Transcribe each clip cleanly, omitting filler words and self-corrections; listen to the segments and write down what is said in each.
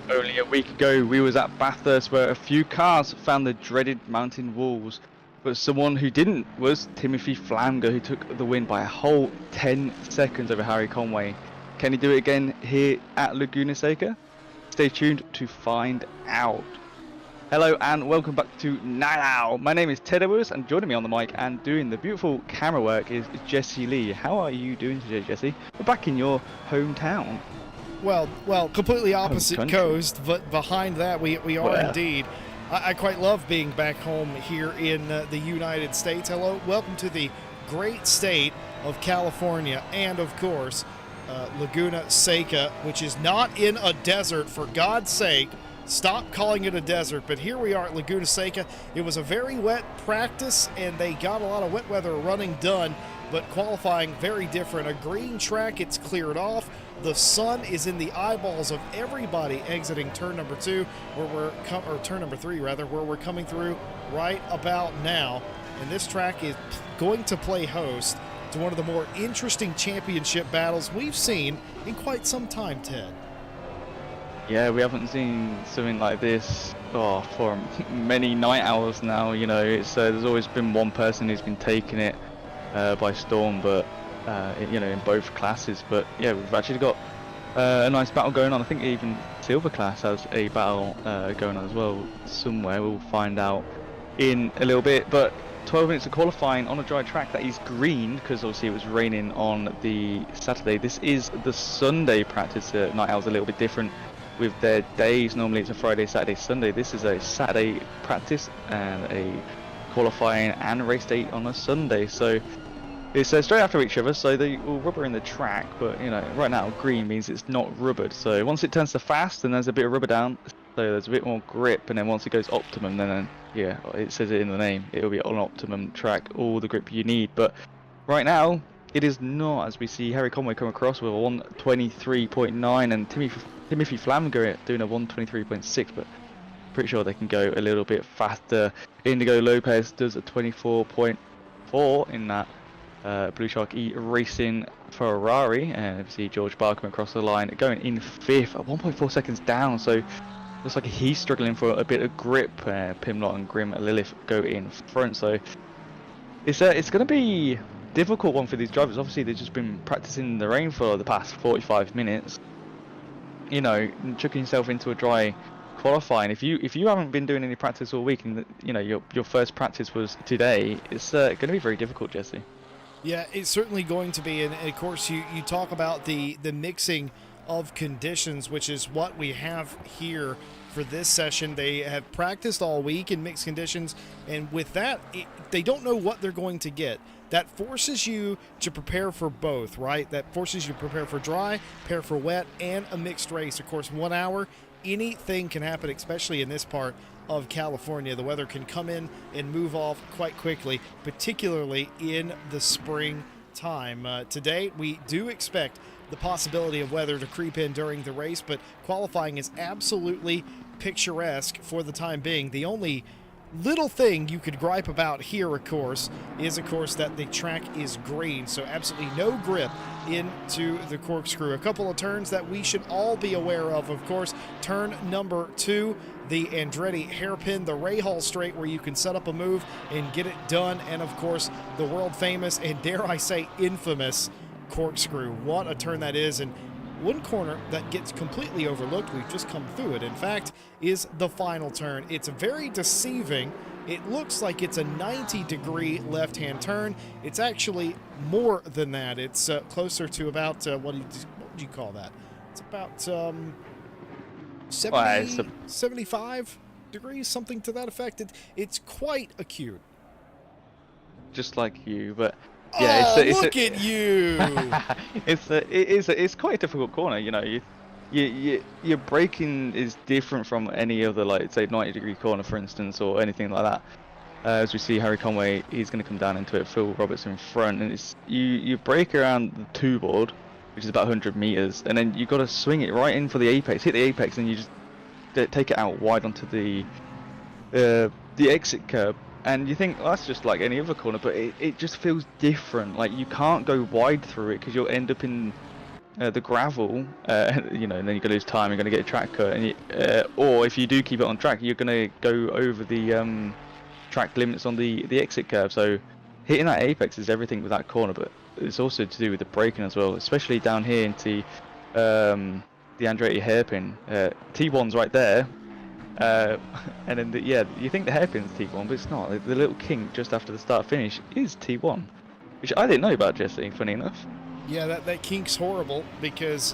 Only a week ago, we was at Bathurst where a few cars found the dreaded mountain walls, but someone who didn't was Timothy Flamger, who took the win by a whole 10 seconds over Harry Conway. Can he do it again here at Laguna Seca? Stay tuned to find out. Hello and welcome back to Night Owl. My name is Ted Edwards, and joining me on the mic and doing the beautiful camera work is Jesse Lee. How are you doing today, Jesse? We're back in your hometown. Well, completely opposite coast, but behind that we are indeed. I quite love being back home here in the United States. Hello, welcome to the great state of California, and of course, Laguna Seca, which is not in a desert, for God's sake. Stop calling it a desert, but here we are at Laguna Seca. It was a very wet practice, and they got a lot of wet weather running done, but qualifying very different. A green track, it's cleared off. The sun is in the eyeballs of everybody exiting turn number 2, or turn number 3 rather, where we're coming through right about now. And this track is going to play host to one of the more interesting championship battles we've seen in quite some time, Ted. Yeah, we haven't seen something like this for many night hours now. You know, it's there's always been one person who's been taking it by storm, but you know, in both classes. But yeah, we've actually got a nice battle going on. I think even Silver class has a battle going on as well somewhere. We'll find out in a little bit. But 12 minutes of qualifying on a dry track that is green, because obviously it was raining on the Saturday. This is the Sunday practice. Night Owl's a little bit different with their days. Normally it's a Friday, Saturday, Sunday. This is a Saturday practice and a qualifying and race day on a Sunday. So it's straight after each other, so they will rubber in the track, but you know, right now green means it's not rubbered. So once it turns to fast, then there's a bit of rubber down, so there's a bit more grip, and then once it goes optimum, then yeah, it says it in the name, it will be on optimum track, all the grip you need. But right now it is not, as we see Harry Conway come across with a 123.9 and Timothy Flamger doing a 123.6, but pretty sure they can go a little bit faster. Indigo Lopez does a 24.4 in that Blue Shark E Racing Ferrari, and you see George Barkham across the line going in 5th at 1.4 seconds down, so looks like he's struggling for a bit of grip. Pimlott and Grim Lilith go in front, so it's going to be a difficult one for these drivers. Obviously they've just been practicing in the rain for the past 45 minutes. You know, chucking yourself into a dry qualifying, if you haven't been doing any practice all week, and you know your first practice was today, it's going to be very difficult, Jesse. Yeah, it's certainly going to be, and of course you talk about the mixing of conditions, which is what we have here for this session. They have practiced all week in mixed conditions, and with that, they don't know what they're going to get. That forces you to prepare for both, right? That forces you to prepare for dry, prepare for wet, and a mixed race. Of course, 1 hour, anything can happen, especially in this part of California. The weather can come in and move off quite quickly, particularly in the spring time. Today, we do expect the possibility of weather to creep in during the race, but qualifying is absolutely picturesque for the time being. The only little thing you could gripe about here, of course, is that the track is green, so absolutely no grip into the corkscrew. A couple of turns that we should all be aware of course, turn number 2, the Andretti hairpin, the Rahal straight where you can set up a move and get it done, and of course the world famous and dare I say infamous corkscrew. What a turn that is, and one corner that gets completely overlooked, we've just come through it, in fact, is the final turn. It's very deceiving. It looks like it's a 90-degree left-hand turn. It's actually more than that. It's closer to about, what would you call that? It's about 75 degrees, something to that effect. It's quite acute. Just like you, but yeah, look at you! It's quite a difficult corner. You know, your braking is different from any other, like say 90-degree corner, for instance, or anything like that. As we see Harry Conway, he's going to come down into it. Phil Roberts in front, and it's you brake around the 2 board, which is about 100 meters, and then you've got to swing it right in for the apex, hit the apex, and you just take it out wide onto the exit curb. And you think, well, that's just like any other corner, but it just feels different. Like you can't go wide through it because you'll end up in the gravel, you know, and then you're gonna lose time. You're gonna get a track cut, and or if you do keep it on track, you're gonna go over the track limits on the exit curve. So hitting that apex is everything with that corner, but it's also to do with the braking as well, especially down here into the Andretti hairpin. T1's right there, and then yeah, you think the hairpin's T1, but it's not. The little kink just after the start finish is T1, which I didn't know about, Jesse. Funny enough. Yeah, that kink's horrible because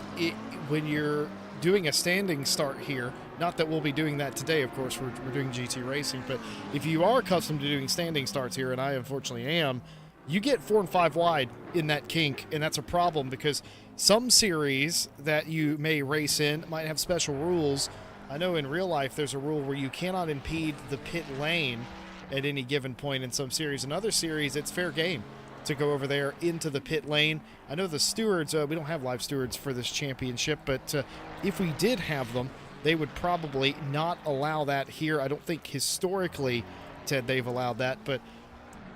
when you're doing a standing start here, not that we'll be doing that today, of course, we're doing GT racing, but if you are accustomed to doing standing starts here, and I unfortunately am, you get 4 and 5 wide in that kink, and that's a problem because some series that you may race in might have special rules. I know in real life there's a rule where you cannot impede the pit lane at any given point in some series. In other series, it's fair game to go over there into the pit lane. I know the stewards, we don't have live stewards for this championship, but if we did have them, they would probably not allow that here. I don't think historically, Ted, they've allowed that, but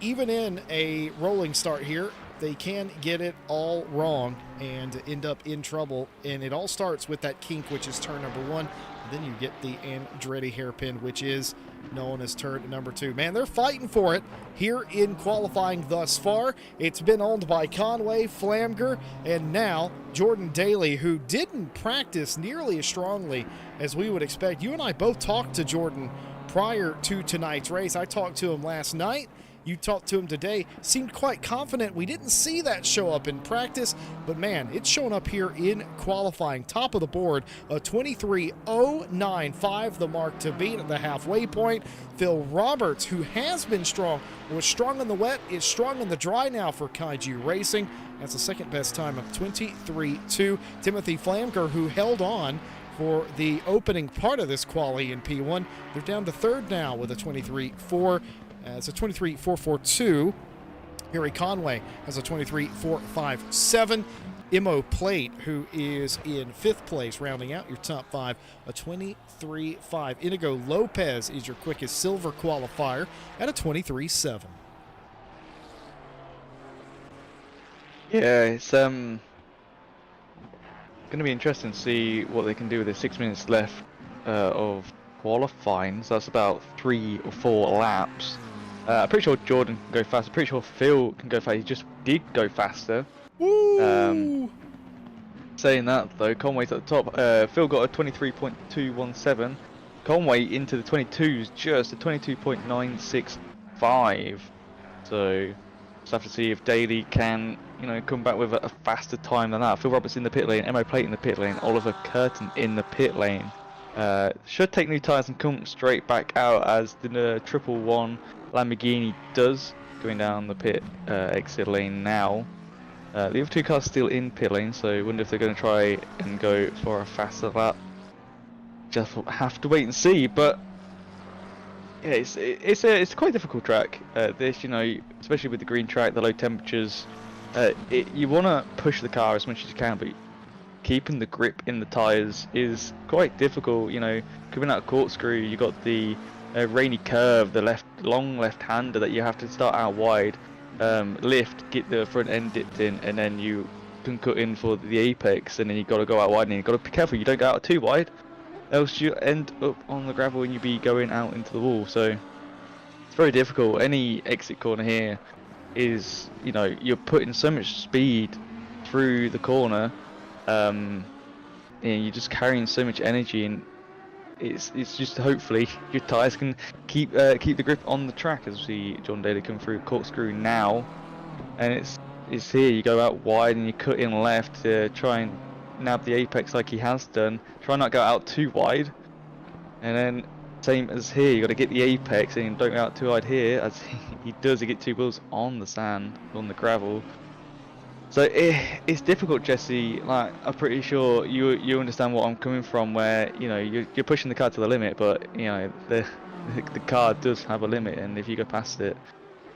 even in a rolling start here, they can get it all wrong and end up in trouble. And it all starts with that kink, which is turn number 1. And then you get the Andretti hairpin, which is known as turn number 2. Man, they're fighting for it here in qualifying thus far. It's been owned by Conway, Flamger, and now Jordan Daly, who didn't practice nearly as strongly as we would expect. You and I both talked to Jordan prior to tonight's race. I talked to him last night. You talked to him today, seemed quite confident. We didn't see that show up in practice, but man, it's shown up here in qualifying. Top of the board, a 23.095, the mark to beat at the halfway point. Phil Roberts, who has been strong, was strong in the wet, is strong in the dry now for Kaiju Racing. That's the second best time of 23.2. Timothy Flamger, who held on for the opening part of this quali in P1. They're down to third now with a 23.4. It's a 23.442. Harry Conway has a 23.457. Imo Plate, who is in 5th place, rounding out your top 5, a 23.5. Inigo Lopez is your quickest silver qualifier at a 23.7. Yeah, it's going to be interesting to see what they can do with the 6 minutes left of qualifying. So that's about 3 or 4 laps. I'm pretty sure Jordan can go faster. Pretty sure Phil can go faster. He just did go faster. Woo! Saying that though, Conway's at the top. Phil got a 23.217. Conway into the 22s, just a 22.965. So just have to see if Daly can, you know, come back with a faster time than that. Phil Roberts in the pit lane, Mo Plate in the pit lane, Oliver Curtin in the pit lane. Should take new tyres and come straight back out as the 111 Lamborghini does, going down the pit exit lane now. The other 2 cars still in pit lane, so I wonder if they're going to try and go for a faster lap. Just have to wait and see, but yeah, it's quite a difficult track. This, you know, especially with the green track, the low temperatures, you want to push the car as much as you can, but keeping the grip in the tyres is quite difficult. You know, coming out of corkscrew, you got the rainy curve, the long left-hander that you have to start out wide, lift, get the front end dipped in, and then you can cut in for the apex, and then you got to go out wide, and you got to be careful you don't go out too wide, else you end up on the gravel and you be going out into the wall. So it's very difficult. Any exit corner here is, you know, you're putting so much speed through the corner, and you're just carrying so much energy, and it's just hopefully your tyres can keep the grip on the track. As we see John Daly come through corkscrew now, and it's here you go out wide and you cut in left to try and nab the apex like he has done. Try not to go out too wide, and then same as here, you got to get the apex and don't go out too wide here, as he does. He get 2 wheels on the sand, on the gravel. So it's difficult, Jesse. Like, I'm pretty sure you understand what I'm coming from, where, you know, you're pushing the car to the limit, but you know the car does have a limit, and if you go past it,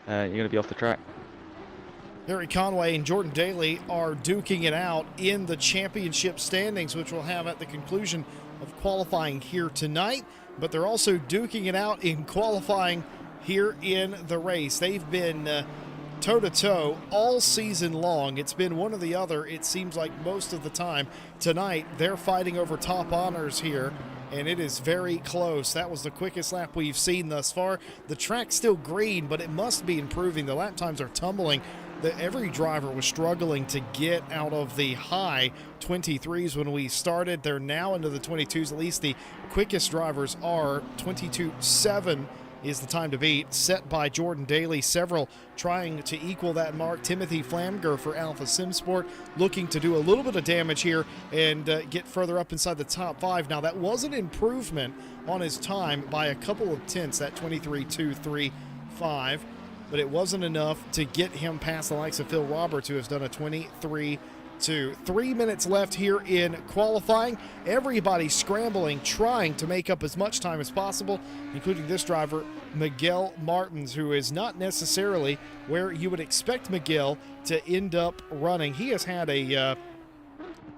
you're going to be off the track. Harry Conway and Jordan Daly are duking it out in the championship standings, which we'll have at the conclusion of qualifying here tonight. But they're also duking it out in qualifying here in the race. They've been toe-to-toe all season long. It's been one or the other, it seems like most of the time. Tonight, they're fighting over top honors here, and it is very close. That was the quickest lap we've seen thus far. The track's still green, but it must be improving. The lap times are tumbling. Every driver was struggling to get out of the high 23s when we started. They're now into the 22s. At least the quickest drivers are. 22.7 is the time to beat, set by Jordan Daly. Several trying to equal that mark. Timothy Flamger for Alpha Simsport looking to do a little bit of damage here and get further up inside the top 5. Now, that was an improvement on his time by a couple of tenths, that 23.235. But it wasn't enough to get him past the likes of Phil Roberts, who has done a 23.2. 3 minutes left here in qualifying. Everybody scrambling, trying to make up as much time as possible, including this driver, Miguel Martins, who is not necessarily where you would expect Miguel to end up running. He has had a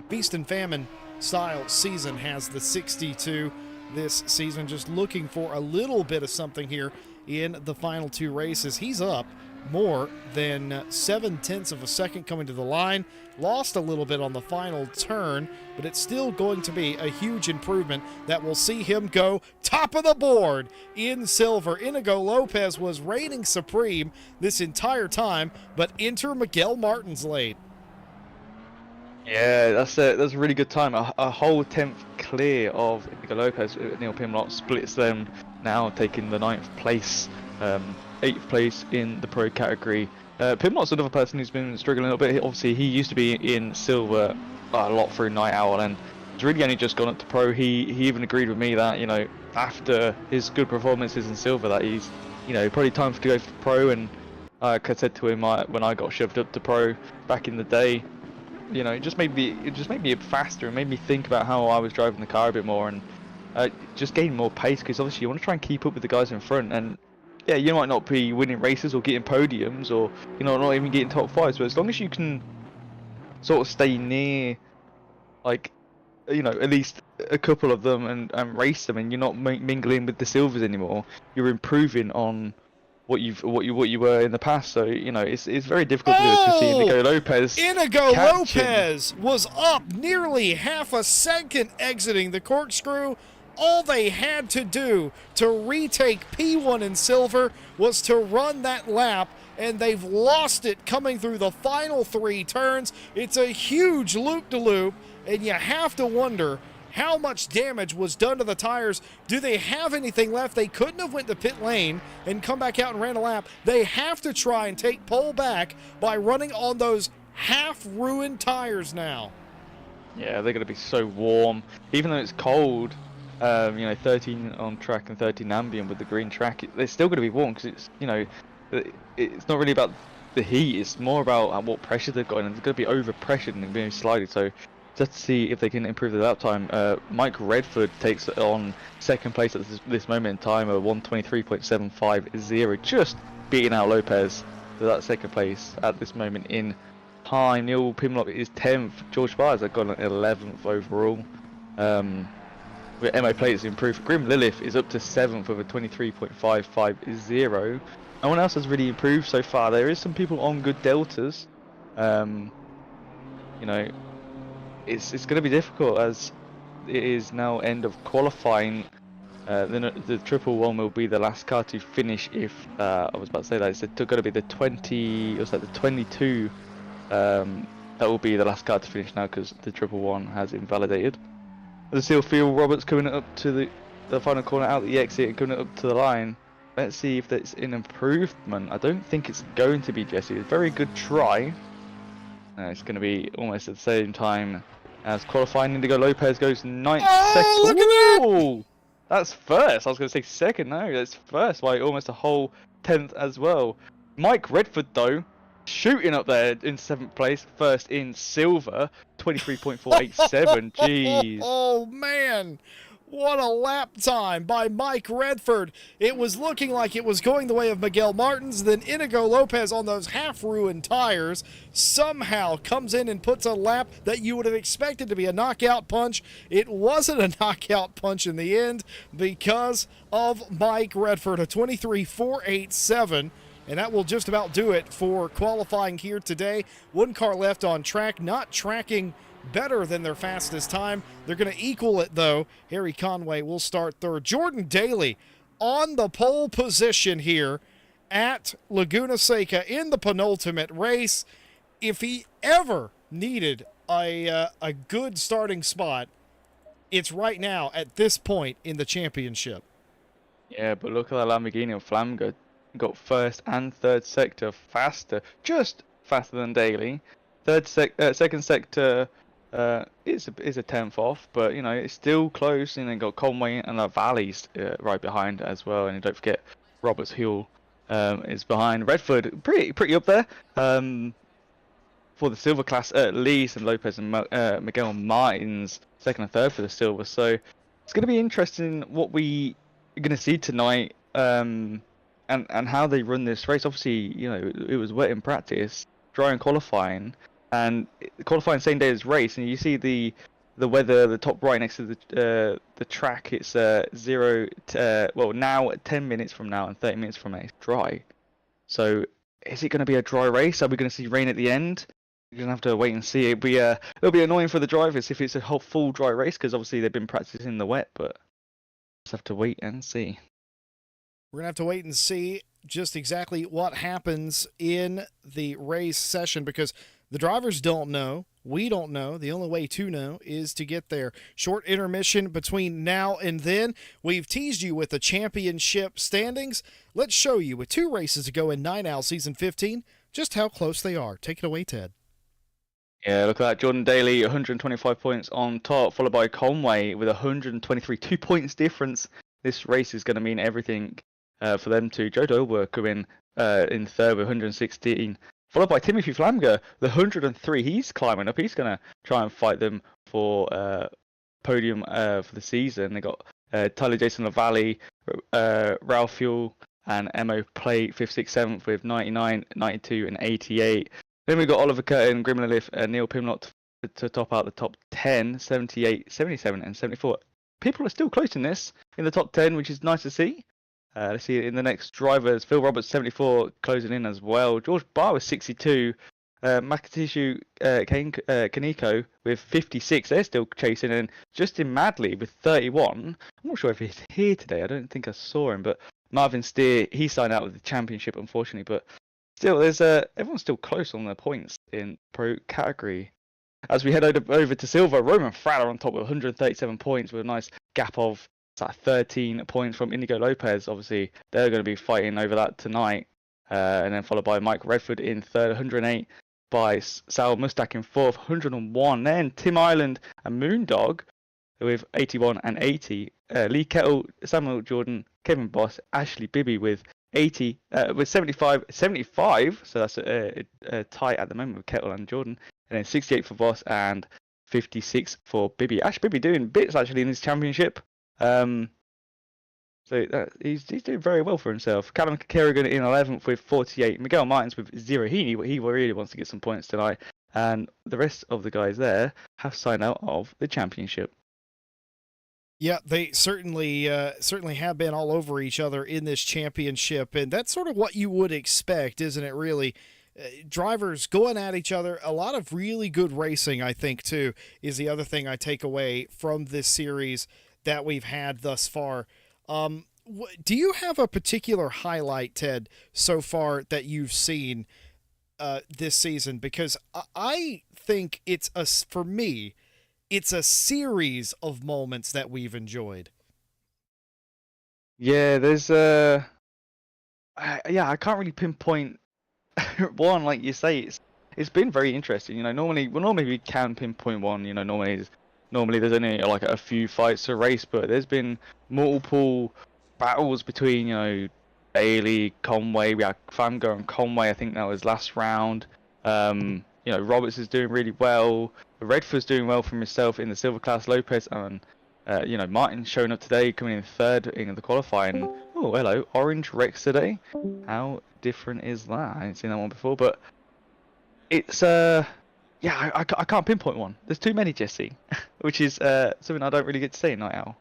feast and famine style season, has the 62 this season, just looking for a little bit of something here in the final 2 races. He's up more than 0.7 of a second coming to the line. Lost a little bit on the final turn, but it's still going to be a huge improvement that will see him go top of the board in silver. Inigo Lopez was reigning supreme this entire time, but enter Miguel Martins late. Yeah, that's a really good time. A whole 10th clear of Inigo Lopez. Neil Pimlott splits them now, taking the 9th place, 8th place in the pro category. Pimlott's another person who's been struggling a little bit. Obviously, he used to be in silver a lot through Night Owl, and he's really only just gone up to pro. He even agreed with me that, you know, after his good performances in silver, that he's, you know, probably time to go for pro. And like I said to him when I got shoved up to pro back in the day, you know, it just made me faster. It made me think about how I was driving the car a bit more, and just gain more pace, because obviously you want to try and keep up with the guys in front. And yeah, you might not be winning races or getting podiums, or, you know, not even getting top 5s, but as long as you can sort of stay near, like, you know, at least a couple of them and race them, and you're not mingling with the silvers anymore, you're improving on what you were in the past. So, you know, it's very difficult to see Inigo Lopez. Inigo Lopez was up nearly half a second exiting the corkscrew. All they had to do to retake P1 in silver was to run that lap, and they've lost it coming through the final 3 turns. It's a huge loop-de-loop, and you have to wonder how much damage was done to the tires. Do they have anything left? They couldn't have went to pit lane and come back out and ran a lap. They have to try and take pole back by running on those half-ruined tires now. Yeah, they're going to be so warm. Even though it's cold, you know, 13 on track and 13 ambient with the green track, they're still going to be warm, because it's, you know, it's not really about the heat. It's more about what pressure they've got, and it's going to be over-pressured and being slided. So just to see if they can improve the lap time. Mike Redford takes on 2nd place at this moment in time, a 1:23.750, just beating out Lopez to that 2nd place at this moment in time. Neil Pimlott is 10th. George Byers has got an 11th overall. With MO plates improved. Grim Lilith is up to 7th with a 23.550. No one else has really improved so far. There is some people on good deltas. You know, it's going to be difficult, as it is now end of qualifying. The triple one will be the last car to finish. If I was about to say that, it's going to be the 20. Was that the 22? That will be the last car to finish now, because the triple one has invalidated. The Sealfield Roberts coming up to the final corner out the exit and coming up to the line. Let's see if that's an improvement. I don't think it's going to be, Jesse. A very good try. It's going to be almost at the same time as qualifying. Indigo Lopez goes 9th. Oh, look at that! That's first. I was going to say second. No, that's first by almost a whole 10th as well. Mike Redford, though, shooting up there in 7th place, first in silver, 23.487. Jeez. Oh, man. What a lap time by Mike Redford. It was looking like it was going the way of Miguel Martins. Then Inigo Lopez on those half-ruined tires somehow comes in and puts a lap that you would have expected to be a knockout punch. It wasn't a knockout punch in the end because of Mike Redford, a 23.487. And that will just about do it for qualifying here today. One car left on track, not tracking better than their fastest time. They're going to equal it, though. Harry Conway will start third. Jordan Daly on the pole position here at Laguna Seca in the penultimate race. If he ever needed a good starting spot, it's right now at this point in the championship. Yeah, but look at that Lamborghini of Flamgo. Got first and third sector faster, just faster than Daly. Second sector is a tenth off, but you know it's still close. And then got Conway and the Valley's right behind as well. And don't forget Roberts Hill is behind. Redford pretty up there. For the silver class at least, and Lopez and Miguel Martins second and third for the silver. So it's going to be interesting what we are going to see tonight, and how they run this race. Obviously, you know, it was wet in practice, dry in qualifying, and qualifying same day as race. And you see the weather, the top right next to the track. It's well now 10 minutes from now and 30 minutes from now it's dry. So is it going to be a dry race? Are we going to see rain at the end? We're going to have to wait and see. It'll be annoying for the drivers if it's a whole full dry race, because obviously they've been practicing in the wet, but just have to wait and see. We're going to have to wait and see just exactly what happens in the race session, because the drivers don't know. We don't know. The only way to know is to get there. Short intermission between now and then. We've teased you with the championship standings. Let's show you, with 2 races to go in Night Owl Season 15, just how close they are. Take it away, Ted. Yeah, look at that. Jordan Daly, 125 points on top, followed by Conway with 123. 2 points difference. This race is going to mean everything for them too. Joe Dolberg in third with 116. Followed by Timothy Flamger, the 103. He's climbing up. He's going to try and fight them for podium for the season. They got Tyler Jason LaValle, Ralph Fuel, and Emo Play 5th, 6th, 7th with 99, 92, and 88. Then we got Oliver Curtin, Grimlith, and Neil Pimlott to top out the top 10, 78, 77, and 74. People are still close in this, in the top 10, which is nice to see. Let's see in the next drivers. Phil Roberts, 74, closing in as well. George Barr with 62. Makatishu Kaneko with 56. They're still chasing. And Justin Madley with 31. I'm not sure if he's here today. I don't think I saw him. But Marvin Steer, he signed out with the championship, unfortunately. But still, there's everyone's still close on their points in pro category. As we head over to silver, Roman Fratter on top with 137 points with a nice gap of 13 points from Indigo Lopez. Obviously, they're going to be fighting over that tonight. And then followed by Mike Redford in third, 108. By Sal Mustak in fourth, 101. Then Tim Island and Moondog with 81 and 80. Lee Kettle, Samuel Jordan, Kevin Boss, Ashley Bibby with 80, with 75. So that's a tie at the moment with Kettle and Jordan. And then 68 for Boss and 56 for Bibby. Ash Bibby doing bits actually in this championship. So he's doing very well for himself. Callum Kerrigan in 11th with 48. Miguel Martins with 0. He really wants to get some points tonight. And the rest of the guys there have signed out of the championship. Yeah, they certainly have been all over each other in this championship, and that's sort of what you would expect, isn't it, really? Drivers going at each other. A lot of really good racing, I think, too, is the other thing I take away from this series that we've had thus far. Do you have a particular highlight, Ted, so far that you've seen this season? Because I think for me, it's a series of moments that we've enjoyed. Yeah, there's I can't really pinpoint one, like you say. It's been very interesting. You know, normally we can pinpoint one. You know, normally there's only like a few fights a race, but there's been multiple battles between, you know, Bailey, Conway. We had Famgo and Conway. I think that was last round. You know, Roberts is doing really well. Redford's doing well for himself in the silver class. Lopez and you know, Martin showing up today, coming in third in the qualifying. Oh, hello, Orange Rex today. How different is that? I hadn't seen that one before, but it's yeah, I can't pinpoint one. There's too many, Jesse, which is something I don't really get to say in Night Owl.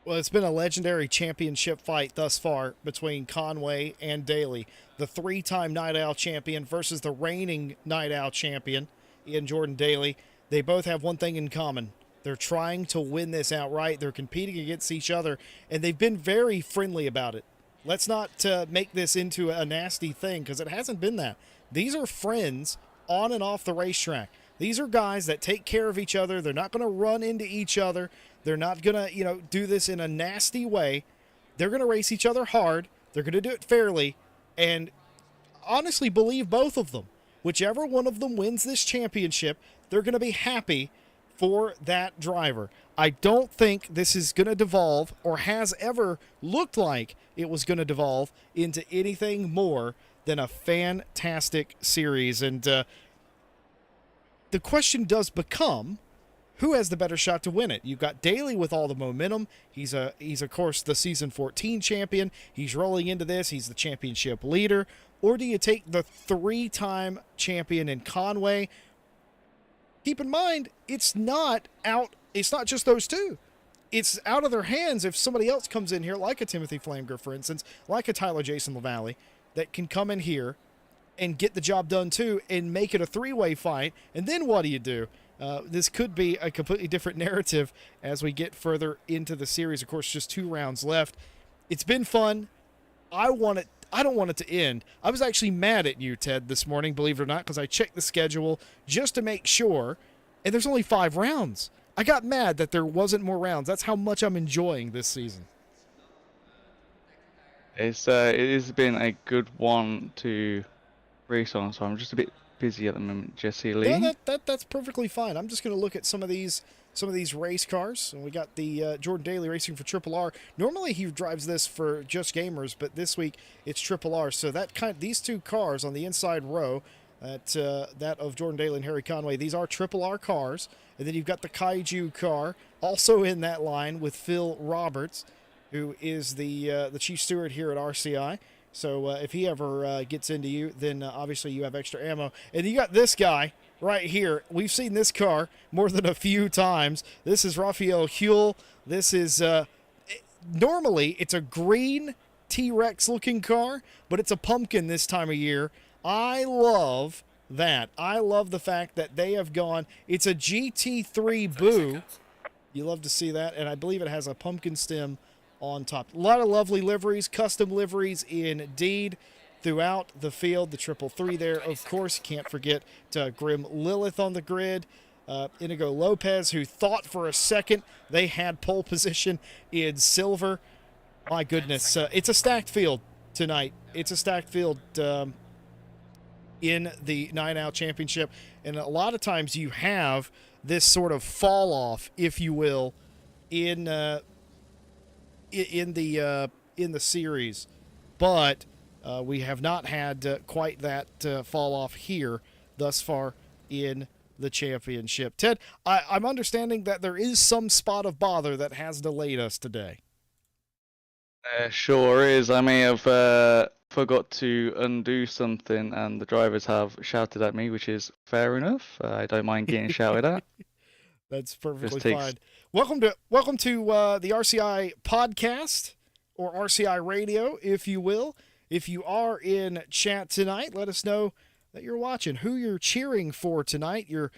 Well, it's been a legendary championship fight thus far between Conway and Daly, the three-time Night Owl champion versus the reigning Night Owl champion, Ian Jordan Daly. They both have one thing in common. They're trying to win this outright. They're competing against each other, and they've been very friendly about it. Let's not make this into a nasty thing, because it hasn't been that. These are friends on and off the racetrack. These are guys that take care of each other. They're not going to run into each other. They're not going to, do this in a nasty way. They're going to race each other hard. They're going to do it fairly. And honestly, believe both of them. Whichever one of them wins this championship, they're going to be happy for that driver. I don't think this is going to devolve, or has ever looked like it was going to devolve, into anything more than a fantastic series. And the question does become, who has the better shot to win it? You've got Daly with all the momentum. He's of course the season 14 champion. He's rolling into this. He's the championship leader. Or do you take the three-time champion in Conway? Keep in mind, it's not just those two. It's out of their hands if somebody else comes in here, like a Timothy Flamger, for instance, like a Tyler Jason LaValle, that can come in here and get the job done too, and make it a three-way fight. And then what do you do? This could be a completely different narrative as we get further into the series. Of course, just 2 rounds left. It's been fun. I don't want it to end. I was actually mad at you, Ted, this morning, believe it or not, because I checked the schedule just to make sure, and there's only 5 rounds. I got mad that there wasn't more rounds. That's how much I'm enjoying this season. It has been a good one to race on, so I'm just a bit busy at the moment, Jesse Lee. Yeah, that's perfectly fine. I'm just going to look at some of these race cars. And we got the Jordan Daly racing for Triple R. Normally he drives this for Just Gamers, but this week it's Triple R. So these 2 cars on the inside row, that of Jordan Daly and Harry Conway, these are Triple R cars. And then you've got the Kaiju car also in that line with Phil Roberts, who is the chief steward here at RCI. So if he ever gets into you, then obviously you have extra ammo. And you got this guy right here. We've seen this car more than a few times. This is Raphael Huell. This is normally it's a green T-Rex looking car, but it's a pumpkin this time of year. I love that. I love the fact that they have gone. It's a GT3 Boo. You love to see that, and I believe it has a pumpkin stem on top. A lot of lovely liveries, custom liveries indeed throughout the field. The 333 there, of course. Can't forget Grim Lilith on the grid. Inigo Lopez, who thought for a second they had pole position in silver. My goodness. It's a stacked field tonight. It's a stacked field in the Night Owl Championship. And a lot of times you have this sort of fall off, if you will, in the series, but we have not had quite that fall off here thus far in the championship. Ted, I'm understanding that there is some spot of bother that has delayed us today. Sure is. I may have forgot to undo something, and the drivers have shouted at me, which is fair enough. I don't mind getting shouted at. That's perfectly fine. Welcome to the RCI podcast, or RCI radio, if you will. If you are in chat tonight, let us know that you're watching, who you're cheering for tonight. You're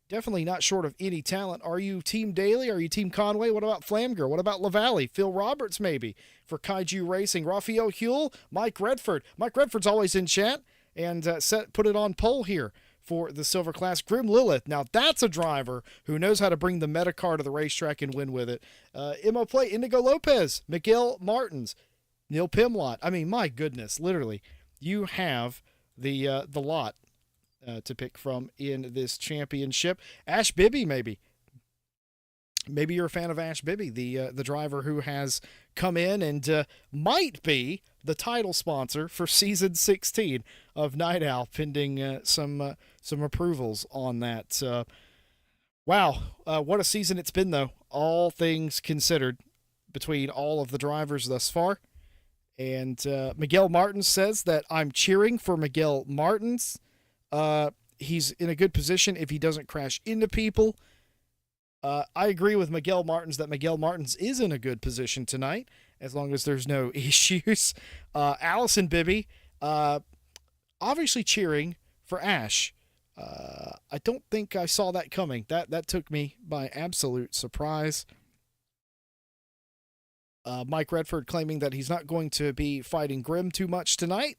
definitely not short of any talent. Are you Team Daly? Are you Team Conway? What about Flamger? What about LaValle? Phil Roberts, maybe, for Kaiju Racing. Raphael Huell, Mike Redford. Mike Redford's always in chat, and put it on poll here for the silver class. Grim Lilith. Now that's a driver who knows how to bring the meta car to the racetrack and win with it. Mo Play, Indigo Lopez, Miguel Martins, Neil Pimlott. I mean, my goodness, literally, you have the lot to pick from in this championship. Ash Bibby, maybe you're a fan of Ash Bibby, the driver who has come in and might be the title sponsor for season 16 of Night Owl, pending some approvals on that. Wow, what a season it's been, though, all things considered, between all of the drivers thus far. And Miguel Martins says that I'm cheering for Miguel Martins. He's in a good position if he doesn't crash into people. I agree with Miguel Martins that Miguel Martins is in a good position tonight, as long as there's no issues. Allison Bibby, obviously cheering for Ash. I don't think I saw that coming. That took me by absolute surprise. Mike Redford claiming that he's not going to be fighting Grimm too much tonight,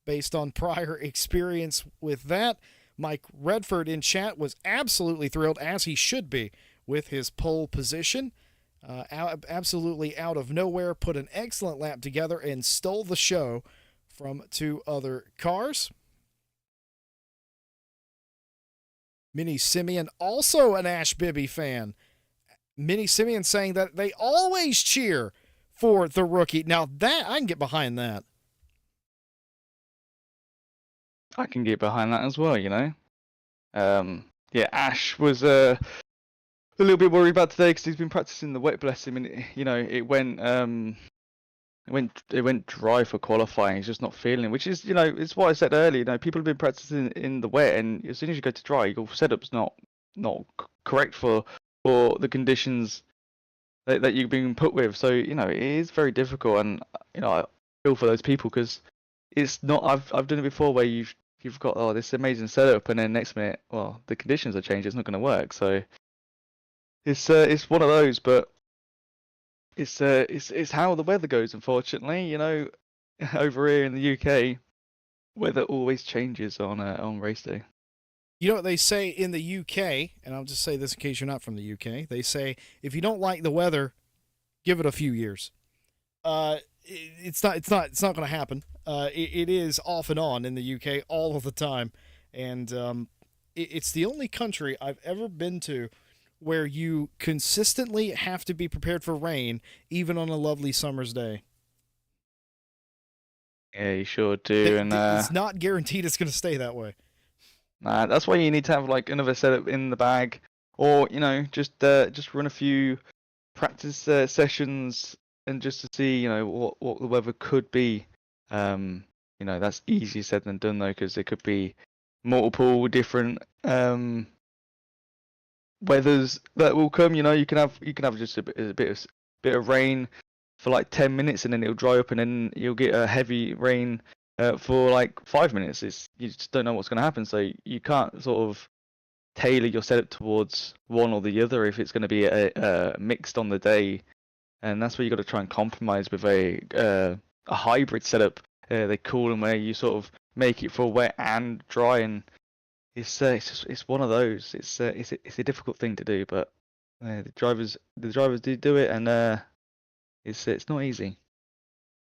based on prior experience with that. Mike Redford in chat was absolutely thrilled, as he should be, with his pole position. Absolutely out of nowhere, put an excellent lap together and stole the show from 2 other cars. Minnie Simeon, also an Ash Bibby fan. Minnie Simeon saying that they always cheer for the rookie. Now that I can get behind that. I can get behind that as well, you know. Yeah, Ash was a little bit worried about today because he's been practicing the wet, bless him, and it went dry for qualifying. He's just not feeling it, which is, you know, it's what I said earlier. You know, people have been practicing in the wet, and as soon as you go to dry, your setup's not correct for the conditions that you've been put with. So, you know, it is very difficult, and you know, I feel for those people because it's not. I've done it before where you've got this amazing setup, and then next minute, well, the conditions are changed. It's not going to work. So it's one of those, but it's how the weather goes. Unfortunately, you know, over here in the UK, weather always changes on race day. You know what they say in the UK, and I'll just say this in case you're not from the UK. They say if you don't like the weather, give it a few years. It's not going to happen. It is off and on in the UK all of the time, and it's the only country I've ever been to where you consistently have to be prepared for rain, even on a lovely summer's day. Yeah, you sure do, and it's not guaranteed it's going to stay that way. That's why you need to have like another setup in the bag, or you know, just run a few practice sessions and just to see, you know, what the weather could be. You know, that's easier said than done though, because there could be multiple different weathers that will come. You know, you can have just a bit of rain for like 10 minutes, and then it'll dry up, and then you'll get a heavy rain for like 5 minutes. You just don't know what's going to happen, so you can't sort of tailor your setup towards one or the other if it's going to be a mixed on the day, and that's where you got to try and compromise with a hybrid setup. They call them, where you sort of make it for wet and dry, and it's one of those. It's a difficult thing to do, but the drivers do it, and it's not easy.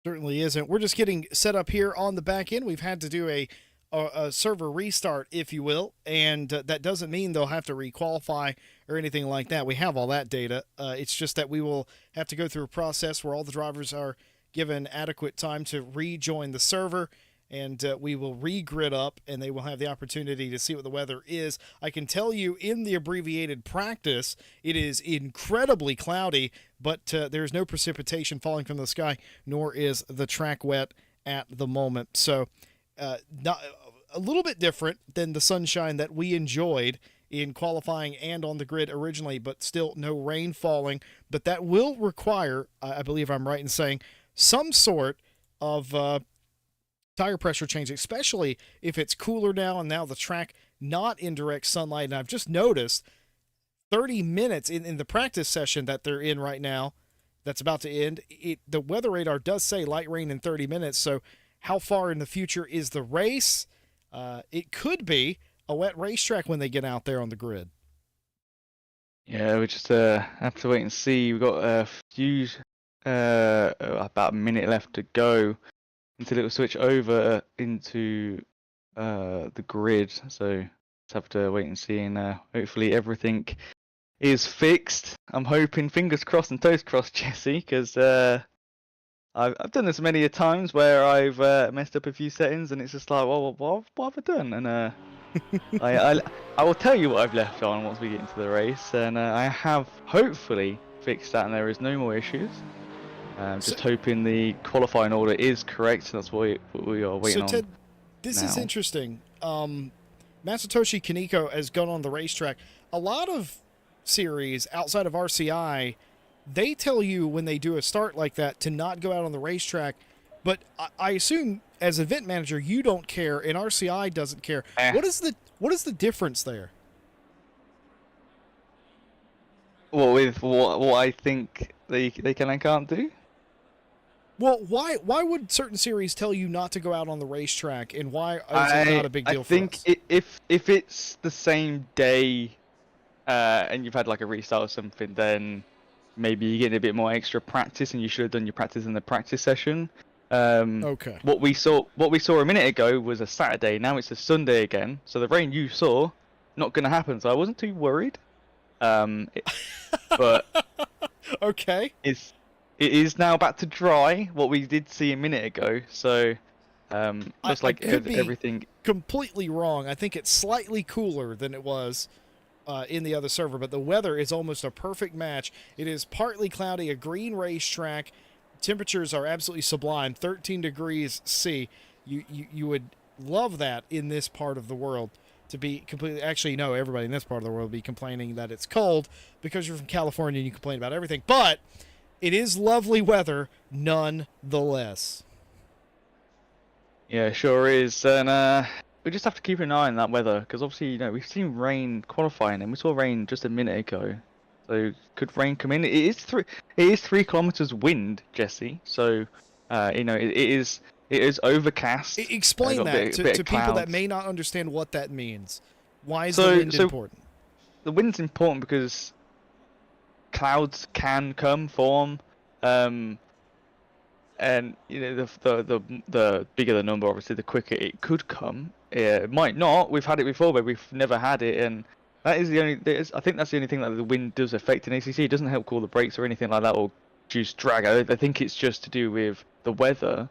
Certainly isn't. We're just getting set up here on the back end. We've had to do a server restart, if you will, and that doesn't mean they'll have to requalify or anything like that. We have all that data. It's just that we will have to go through a process where all the drivers are given adequate time to rejoin the server, and we will re-grid up, and they will have the opportunity to see what the weather is. I can tell you in the abbreviated practice, it is incredibly cloudy, but there's no precipitation falling from the sky, nor is the track wet at the moment. So not a little bit different than the sunshine that we enjoyed in qualifying and on the grid originally, but still no rain falling. But that will require, I believe I'm right in saying, some sort of tire pressure change, especially if it's cooler now, and now the track not in direct sunlight. And I've just noticed 30 minutes in the practice session that they're in right now, that's about to end, the weather radar does say light rain in 30 minutes. So how far in the future is the race? It could be a wet racetrack when they get out there on the grid. Yeah, we just have to wait and see. We've got a few, about a minute left to go until it will switch over into the grid. So just have to wait and see, and hopefully everything is fixed. I'm hoping, fingers crossed and toes crossed, Jesse, because I've done this many a times where I've messed up a few settings, and it's just like, well, what have I done? And I will tell you what I've left on once we get into the race, and I have hopefully fixed that, and there is no more issues. Just hoping the qualifying order is correct. That's what we are waiting on. So Ted, this is interesting. Masatoshi Kaneko has gone on the racetrack. A lot of series outside of RCI, they tell you when they do a start like that to not go out on the racetrack. But I assume as event manager you don't care, and RCI doesn't care. Eh. What is the difference there? What with what I think they can and can't do? Well, why would certain series tell you not to go out on the racetrack, and why is it not a big deal I for think us? if it's the same day, and you've had like a restart or something, then maybe you get a bit more extra practice, and you should have done your practice in the practice session. Okay. What we saw a minute ago was a Saturday. Now it's a Sunday again. So the rain you saw, not going to happen. So I wasn't too worried. But Okay. it is now back to dry. What we did see a minute ago. So just like I could be everything. completely wrong. I think it's slightly cooler than it was in the other server, but the weather is almost a perfect match. It is partly cloudy, a green racetrack. Temperatures are absolutely sublime, 13 degrees C. You would love that in this part of the world to be completely. Actually, no, everybody in this part of the world will be complaining that it's cold because you're from California and you complain about everything. But it is lovely weather nonetheless. Yeah, sure is. And we just have to keep an eye on that weather because obviously, we've seen rain qualifying, and we saw rain just a minute ago. So could rain come in? It is 3 kilometers wind, Jesse. So it is overcast. Explain got a that bit to of people that clouds. may not understand what that means. Why is So- the wind so- important? The wind's important because clouds can form, and the bigger the number, obviously, the quicker it could come. It might not. We've had it before, but we've never had it, and that is I think that's the only thing that the wind does affect in ACC. It doesn't help cool the brakes or anything like that, or juice drag. I think it's just to do with the weather.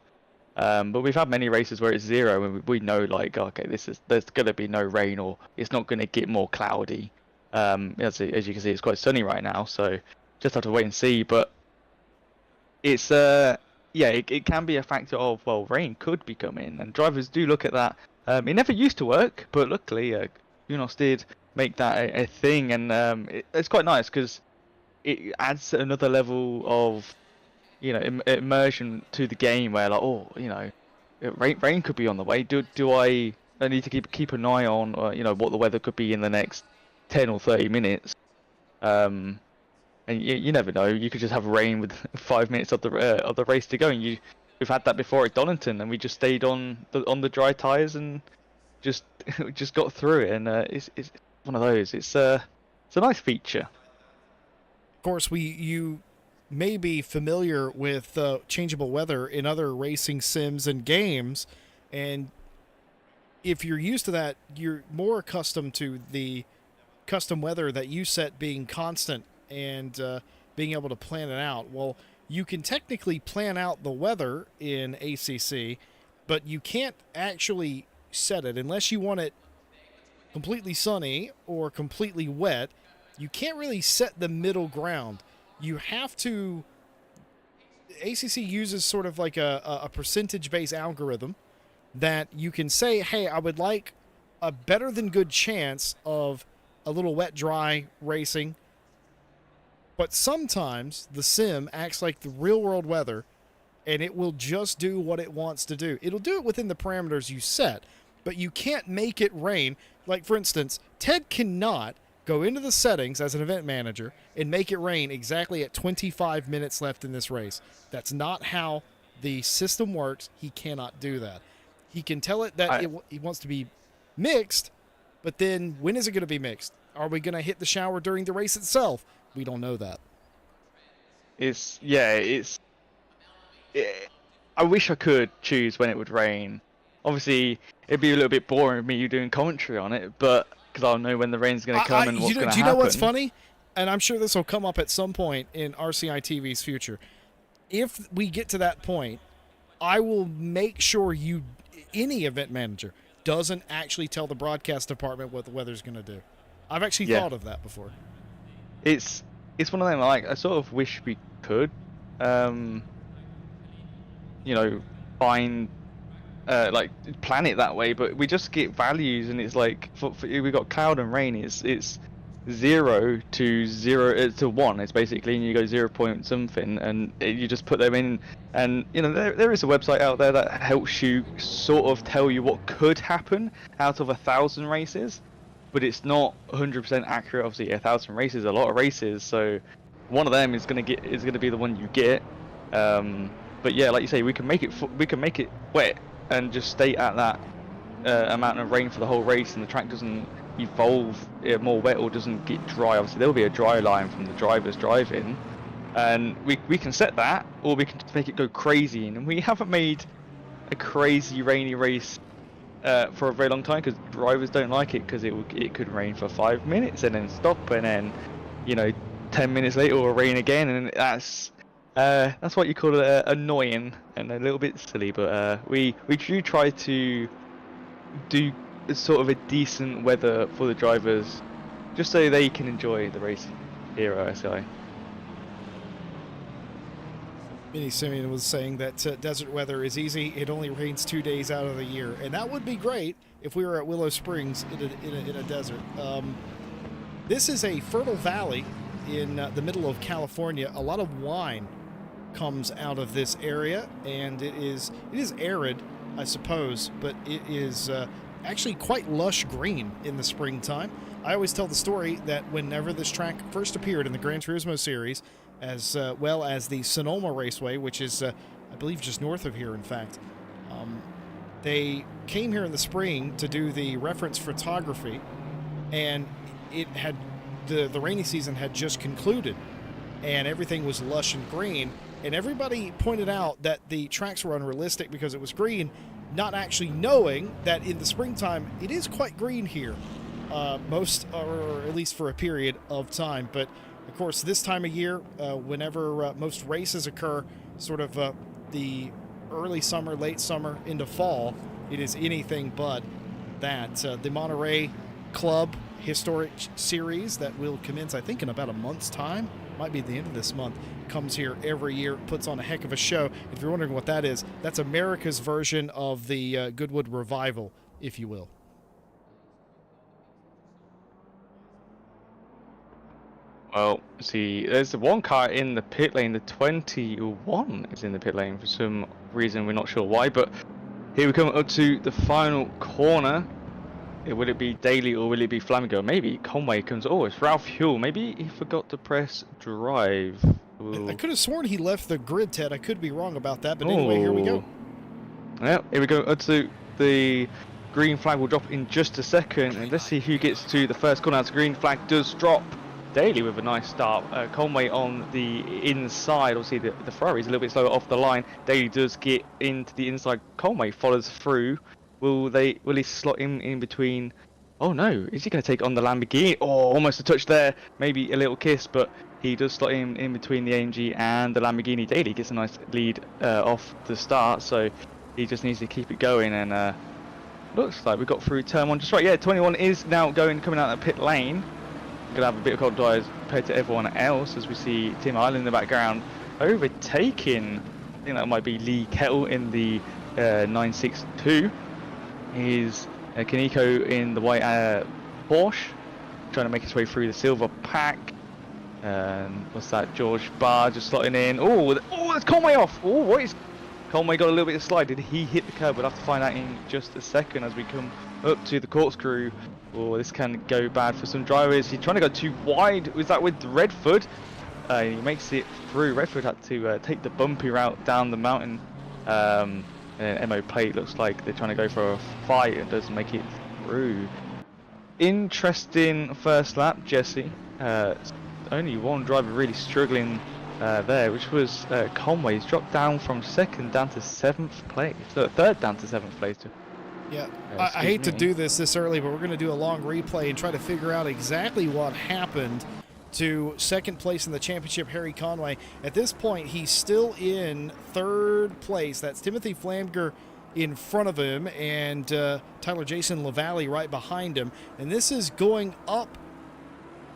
But we've had many races where it's 0, and we know, like, okay, there's gonna be no rain, or it's not gonna get more cloudy. As you can see, it's quite sunny right now, so just have to wait and see. But it's it can be a factor of, well, rain could be coming, and drivers do look at that. It never used to work, but luckily, Unos did make that a thing, and it's quite nice because it adds another level of immersion to the game, where like, oh, rain could be on the way. Do I need to keep an eye on what the weather could be in the next 10 or 30 minutes? And you never know. You could just have rain with 5 minutes of the race to go, and we've had that before at Donington, and we just stayed on the dry tires and just got through it. And it's one of those. It's a nice feature. Of course, you may be familiar with changeable weather in other racing sims and games, and if you're used to that, you're more accustomed to the custom weather that you set being constant and being able to plan it out. Well, you can technically plan out the weather in ACC, but you can't actually set it unless you want it completely sunny or completely wet. You can't really set the middle ground. You have to. ACC uses sort of like a percentage-based algorithm that you can say, hey, I would like a better than good chance of a little wet, dry racing. But sometimes the sim acts like the real-world weather, and it will just do what it wants to do. It'll do it within the parameters you set, but you can't make it rain. Like, for instance, Ted cannot go into the settings as an event manager and make it rain exactly at 25 minutes left in this race. That's not how the system works. He cannot do that. He can tell it that he wants to be mixed, but then when is it going to be mixed? Are we going to hit the shower during the race itself? We don't know that. I wish I could choose when it would rain. Obviously, it'd be a little bit boring with me you doing commentary on it, but because I'll know when the rain's going to come and what's going to happen. Do you know what's funny? And I'm sure this will come up at some point in RCI TV's future. If we get to that point, I will make sure any event manager doesn't actually tell the broadcast department what the weather's going to do. I've actually thought of that before. It's one of them, like, I sort of wish we could, find, plan it that way, but we just get values, and it's like, we got cloud and rain, it's 0 to 1. It's basically, and you go 0 point something, and you just put them in. And you know, there is a website out there that helps you sort of tell you what could happen out of 1,000 races, but it's not 100% accurate. Obviously, 1,000 races, a lot of races, so one of them is gonna be the one you get. But yeah, like you say, we can make it wet and just stay at that amount of rain for the whole race, and the track doesn't evolve more wet or doesn't get dry. Obviously, there will be a dry line from the drivers driving, and we can set that, or we can just make it go crazy. And we haven't made a crazy rainy race for a very long time, because drivers don't like it, because it could rain for 5 minutes and then stop, and then 10 minutes later it will rain again, and that's what you call annoying and a little bit silly. But we do try to do sort of a decent weather for the drivers, just so they can enjoy the race here at RCI. Vinny Simeon was saying that desert weather is easy. It only rains 2 days out of the year, and that would be great if we were at Willow Springs in a desert. This is a fertile valley in the middle of California. A lot of wine comes out of this area, and it is arid, I suppose, but it is actually quite lush green in the springtime. I always tell the story that whenever this track first appeared in the Gran Turismo series, as well as the Sonoma Raceway, which is, I believe, just north of here, in fact, they came here in the spring to do the reference photography, and it had the rainy season had just concluded, and everything was lush and green. And everybody pointed out that the tracks were unrealistic because it was green, not actually knowing that in the springtime it is quite green here, most, or at least for a period of time. But of course, this time of year, whenever most races occur, sort of the early summer, late summer into fall, it is anything but that. The Monterey Club Historic Series that will commence, I think, in about a month's time, might be the end of this month, comes here every year, puts on a heck of a show. If you're wondering what that is, that's America's version of the Goodwood Revival, if you will. Well, see, there's the one car in the pit lane. The 21 is in the pit lane for some reason, we're not sure why. But here we come up to the final corner. Will it be Daly or will it be Flamingo? Maybe Conway comes. Oh, it's Ralph Huell. Maybe he forgot to press drive. I could have sworn he left the grid, Ted. I could be wrong about that, but anyway, here we go. Yeah, here we go up to the green flag. Will drop in just a second, and let's see who gets to the first corner. As the green flag does drop, Daly with a nice start. Conway on the inside. Obviously, the Ferrari is a little bit slower off the line. Daly does get into the inside. Conway follows through. Will he slot in between? Oh no, is he going to take on the Lamborghini? Oh, almost a touch there, maybe a little kiss, but he does slot in between the AMG and the Lamborghini. Daly gets a nice lead off the start, so he just needs to keep it going, and looks like we got through turn one just right. Yeah, 21 is now coming out of the pit lane. Gonna have a bit of cold tires compared to everyone else, as we see Tim Island in the background overtaking. I think that might be Lee Kettle in the 962. Is Kaneko in the white Porsche, trying to make his way through the silver pack. What's that? George Barr just slotting in. Oh, that's Conway off. Oh, what is? Conway got a little bit of slide. Did he hit the curb? We'll have to find out in just a second as we come up to the corkscrew. Oh, this can go bad for some drivers. He's trying to go too wide. Was that with Redford? He makes it through. Redford had to take the bumpy route down the mountain. MO plate looks like they're trying to go for a fight and doesn't make it through. Interesting first lap, Jesse. Only one driver really struggling there, which was Conway. He's dropped down from second down to 7th place. So third down to 7th place. Yeah, I hate to do this early, but we're going to do a long replay and try to figure out exactly what happened to second place in the championship, Harry Conway. At this point, he's still in third place. That's Timothy Flamger in front of him, and Tyler Jason LaValle right behind him. And this is going up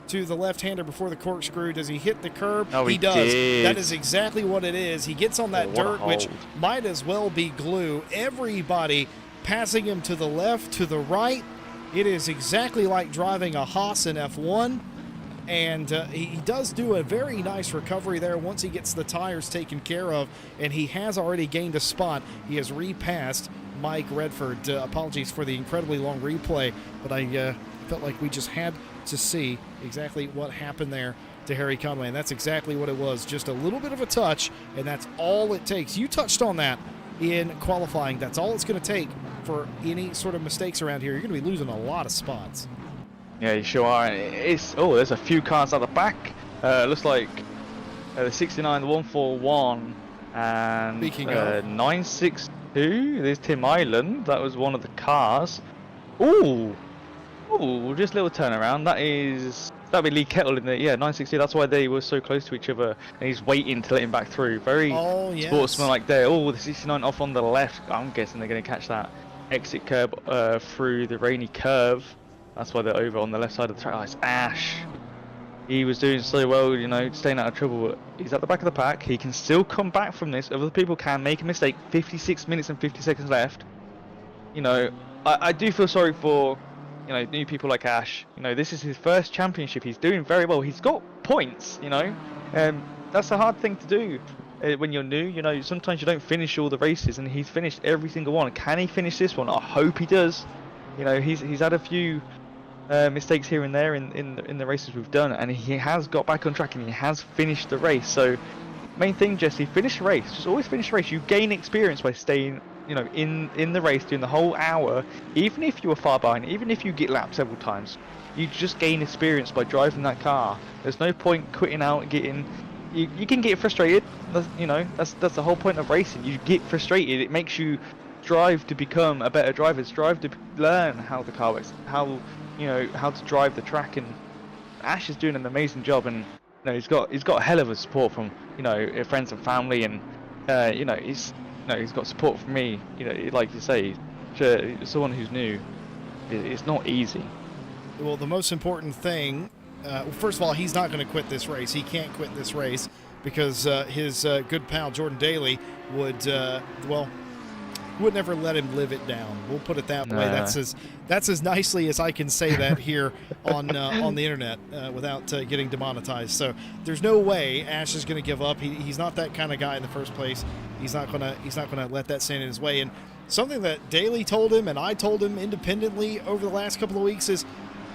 to the left-hander before the corkscrew. Does he hit the curb? Oh, he does. Did. That is exactly what it is. He gets on that dirt, which might as well be glue. Everybody passing him to the left, to the right. It is exactly like driving a Haas in F1. And he does do a very nice recovery there once he gets the tires taken care of, and he has already gained a spot. He has repassed Mike Redford. Apologies for the incredibly long replay, but I felt like we just had to see exactly what happened there to Harry Conway, and that's exactly what it was. Just a little bit of a touch, and that's all it takes. You touched on that in qualifying. That's all it's going to take for any sort of mistakes around here. You're going to be losing a lot of spots. Yeah, you sure are. There's a few cars at the back. Looks like the 69, the 141, and 962. There's Tim Island. That was one of the cars. Ooh, just a little turnaround. That'd be Lee Kettle in the 960. That's why they were so close to each other, and he's waiting to let him back through. Very sportsmanlike there. Oh, the 69 off on the left. I'm guessing they're going to catch that exit curb through the rainy curve. That's why they're over on the left side of the track. Oh, it's Ash. He was doing so well, staying out of trouble. But he's at the back of the pack. He can still come back from this. Other people can make a mistake. 56 minutes and 50 seconds left. I do feel sorry for, new people like Ash. This is his first championship. He's doing very well. He's got points, that's a hard thing to do when you're new. Sometimes you don't finish all the races, and he's finished every single one. Can he finish this one? I hope he does. He's had a few mistakes here and there in the races we've done, and he has got back on track and he has finished the race. So main thing, Jesse, finish the race. Just always finish the race. You gain experience by staying in the race during the whole hour. Even if you were far behind, even if you get lapped several times, you just gain experience by driving that car. There's no point quitting out. You can get frustrated. That's the whole point of racing. You get frustrated. It makes you strive to become a better driver, strive to learn how the car works, how to drive the track. And Ash is doing an amazing job, and he's got a hell of a support from friends and family, and he's got support from me. Like you say, someone who's new, it's not easy. Well, the most important thing, first of all, he's not going to quit this race. He can't quit this race because his good pal Jordan Daly would never let him live it down. We'll put it that way. That's as nicely as I can say that here on the internet without getting demonetized. So there's no way Ash is going to give up. He's not that kind of guy in the first place. He's not gonna let that stand in his way. And something that Daly told him and I told him independently over the last couple of weeks is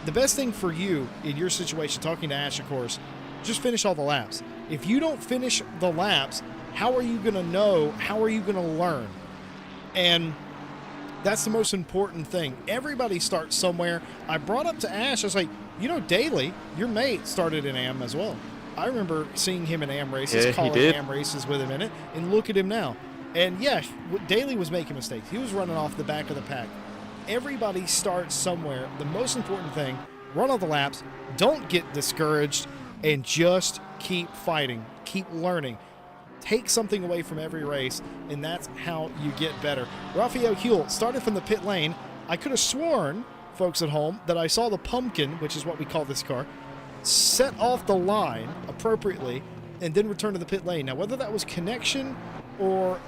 the best thing for you in your situation, talking to Ash, of course, just finish all the laps. If you don't finish the laps, how are you going to know? How are you going to learn? And that's the most important thing. Everybody starts somewhere. I brought up to Ash, I was like, Daly, your mate, started in AM as well. I remember seeing him in AM races, calling AM races with him in it, and look at him now. And yeah, Daly was making mistakes. He was running off the back of the pack. Everybody starts somewhere. The most important thing, run all the laps, don't get discouraged, and just keep fighting, keep learning. Take something away from every race, and that's how you get better. Raphael Huell started from the pit lane. I could have sworn, folks at home, that I saw the pumpkin, which is what we call this car, set off the line appropriately and then return to the pit lane. Now, whether that was connection or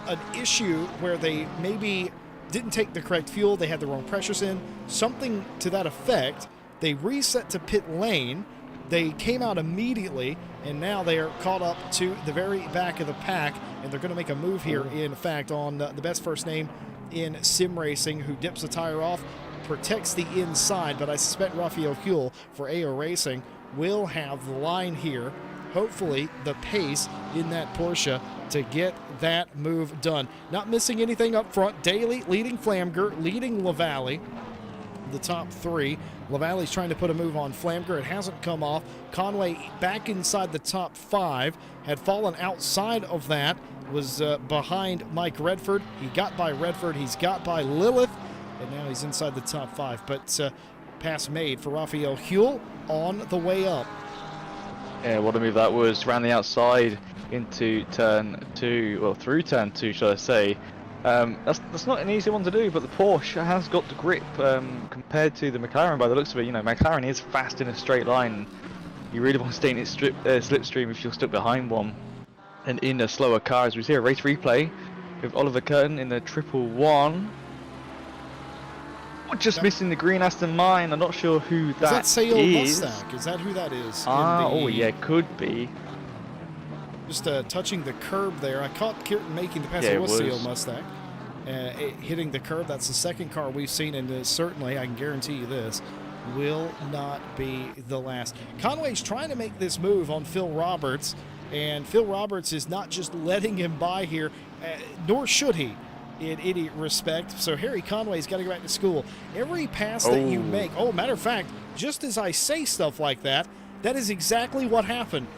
an issue where they maybe didn't take the correct fuel, they had the wrong pressures in, something to that effect, they reset to pit lane. They came out immediately, and now they are caught up to the very back of the pack, and they're going to make a move here, in fact, on the best first name in sim racing, who dips the tire off, protects the inside, but I suspect Raphael Huell for AO Racing will have the line here, hopefully the pace in that Porsche to get that move done. Not missing anything up front. Daly leading Flamger, leading LaValle. The top three. LaValle's trying to put a move on Flamger. It hasn't come off. Conway back inside the top five. Had fallen outside of that. Was behind Mike Redford. He got by Redford. He's got by Lilith. And now he's inside the top five. But pass made for Raphael Huell on the way up. Yeah, what a move that was. Around the outside into turn two. Well, through turn two, shall I say. That's not an easy one to do, but the Porsche has got the grip compared to the McLaren by the looks of it. McLaren is fast in a straight line. You really want to stay in its slipstream if you're stuck behind one. And in a slower car, as we see a race replay with Oliver Curtin in the 111. Just missing the green Aston Martin. I'm not sure who that is. That Sale is. Mustang? Is that who that is? Oh yeah, could be. Just touching the curb there. I caught Kirton making the pass. Yeah, it was it was. Sale Mustang. Hitting the curb. That's the second car we've seen, and certainly, I can guarantee you this, will not be the last. Conway's trying to make this move on Phil Roberts, and Phil Roberts is not just letting him by here, nor should he, in any respect. So Harry Conway's got to go back to school. Every pass that you make, matter of fact, just as I say stuff like that, that is exactly what happened.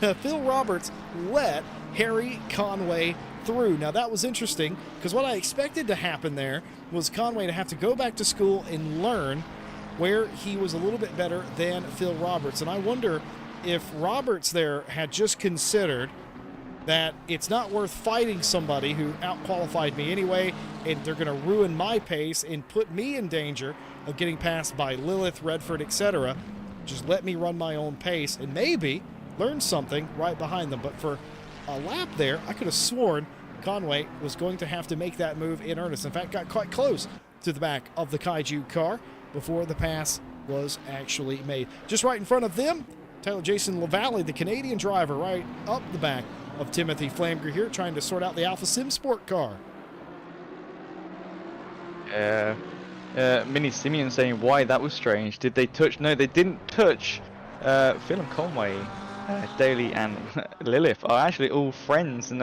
Phil Roberts let Harry Conway through. Now that was interesting, because what I expected to happen there was Conway to have to go back to school and learn where he was a little bit better than Phil Roberts. And I wonder if Roberts there had just considered that it's not worth fighting somebody who outqualified me anyway, and they're going to ruin my pace and put me in danger of getting passed by Lilith, Redford, etc. Just let me run my own pace and maybe learn something right behind them. But for a lap there, I could have sworn Conway was going to have to make that move in earnest. In fact, got quite close to the back of the Kaiju car before the pass was actually made. Just right in front of them, Tyler Jason LaValle, the Canadian driver, right up the back of Timothy Flamger here, trying to sort out the Alpha Sim Sport car. Mini Simeon saying why that was strange. Did they touch? No, they didn't touch. Phil and Conway, Daly and Lilith are actually all friends, and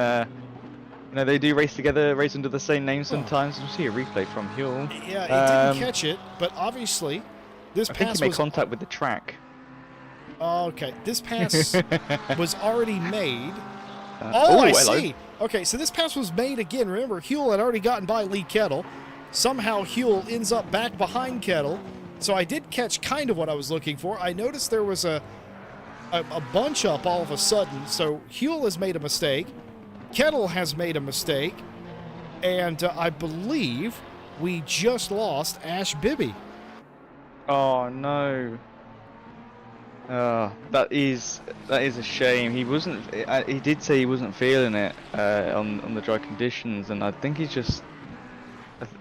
they do race together, race under the same name sometimes. We'll see a replay from Huell. Yeah, it didn't catch it, but obviously this I pass think he made contact with the track. Okay, this pass was already made. hello. I see. Okay, so this pass was made again. Remember, Huell had already gotten by Lee Kettle. Somehow Huell ends up back behind Kettle. So I did catch kind of what I was looking for. I noticed there was a bunch up all of a sudden. So Huell has made a mistake. Kettle has made a mistake. And I believe we just lost Ash Bibby. Oh no. That is a shame. He wasn't. He did say he wasn't feeling it on the dry conditions, and I think he's just.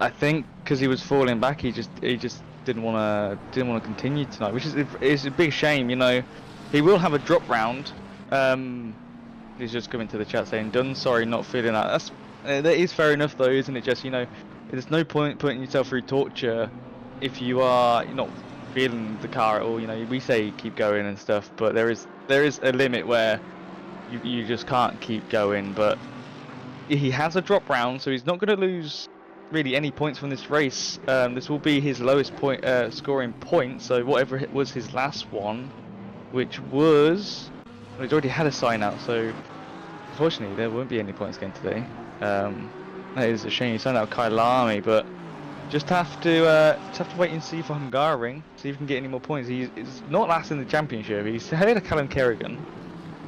I think because he was falling back, he just didn't want to continue tonight, which is a big shame. You know, he will have a drop round. He's just coming to the chat saying, "Done. Sorry, not feeling that." That is fair enough, though, isn't it? Just, you know, there's no point putting yourself through torture if you are not feeling the car at all. You know, we say keep going and stuff, but there is a limit where you just can't keep going. But he has a drop round, so he's not going to lose really any points from this race. This will be his lowest point scoring point, so whatever it was his last one, which was, well, he's already had a sign out, so unfortunately there won't be any points again today. That is a shame. He signed out Kailami, but just have to wait and see for Hungaroring, see if he can get any more points. He's not last in the championship. He's ahead of Callum Kerrigan,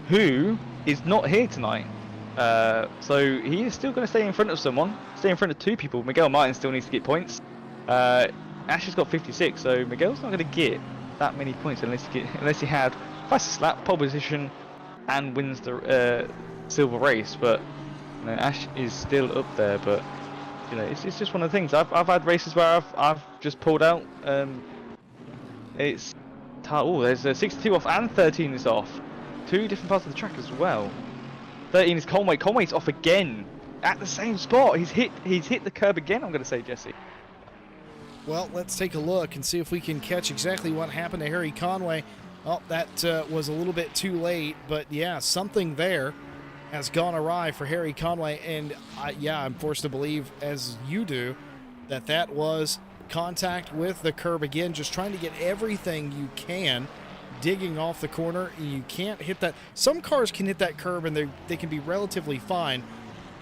who is not here tonight. So he is still going to stay in front of someone, stay in front of two people. Miguel Martin still needs to get points. Ash has got 56, so Miguel's not going to get that many points unless he had fastest lap, pole position, and wins the silver race. But you know, Ash is still up there. But you know, it's just one of the things. I've had races where I've just pulled out. There's 62 off and 13 is off. Two different parts of the track as well. 13 is Conway. Conway's off again at the same spot. He's hit the curb again, I'm going to say, Jesse. Well, let's take a look and see if we can catch exactly what happened to Harry Conway. Oh, that was a little bit too late, but yeah, something there has gone awry for Harry Conway, and I'm forced to believe, as you do, that was contact with the curb again, just trying to get everything you can, digging off the corner. You can't hit that. Some cars can hit that curb and they can be relatively fine.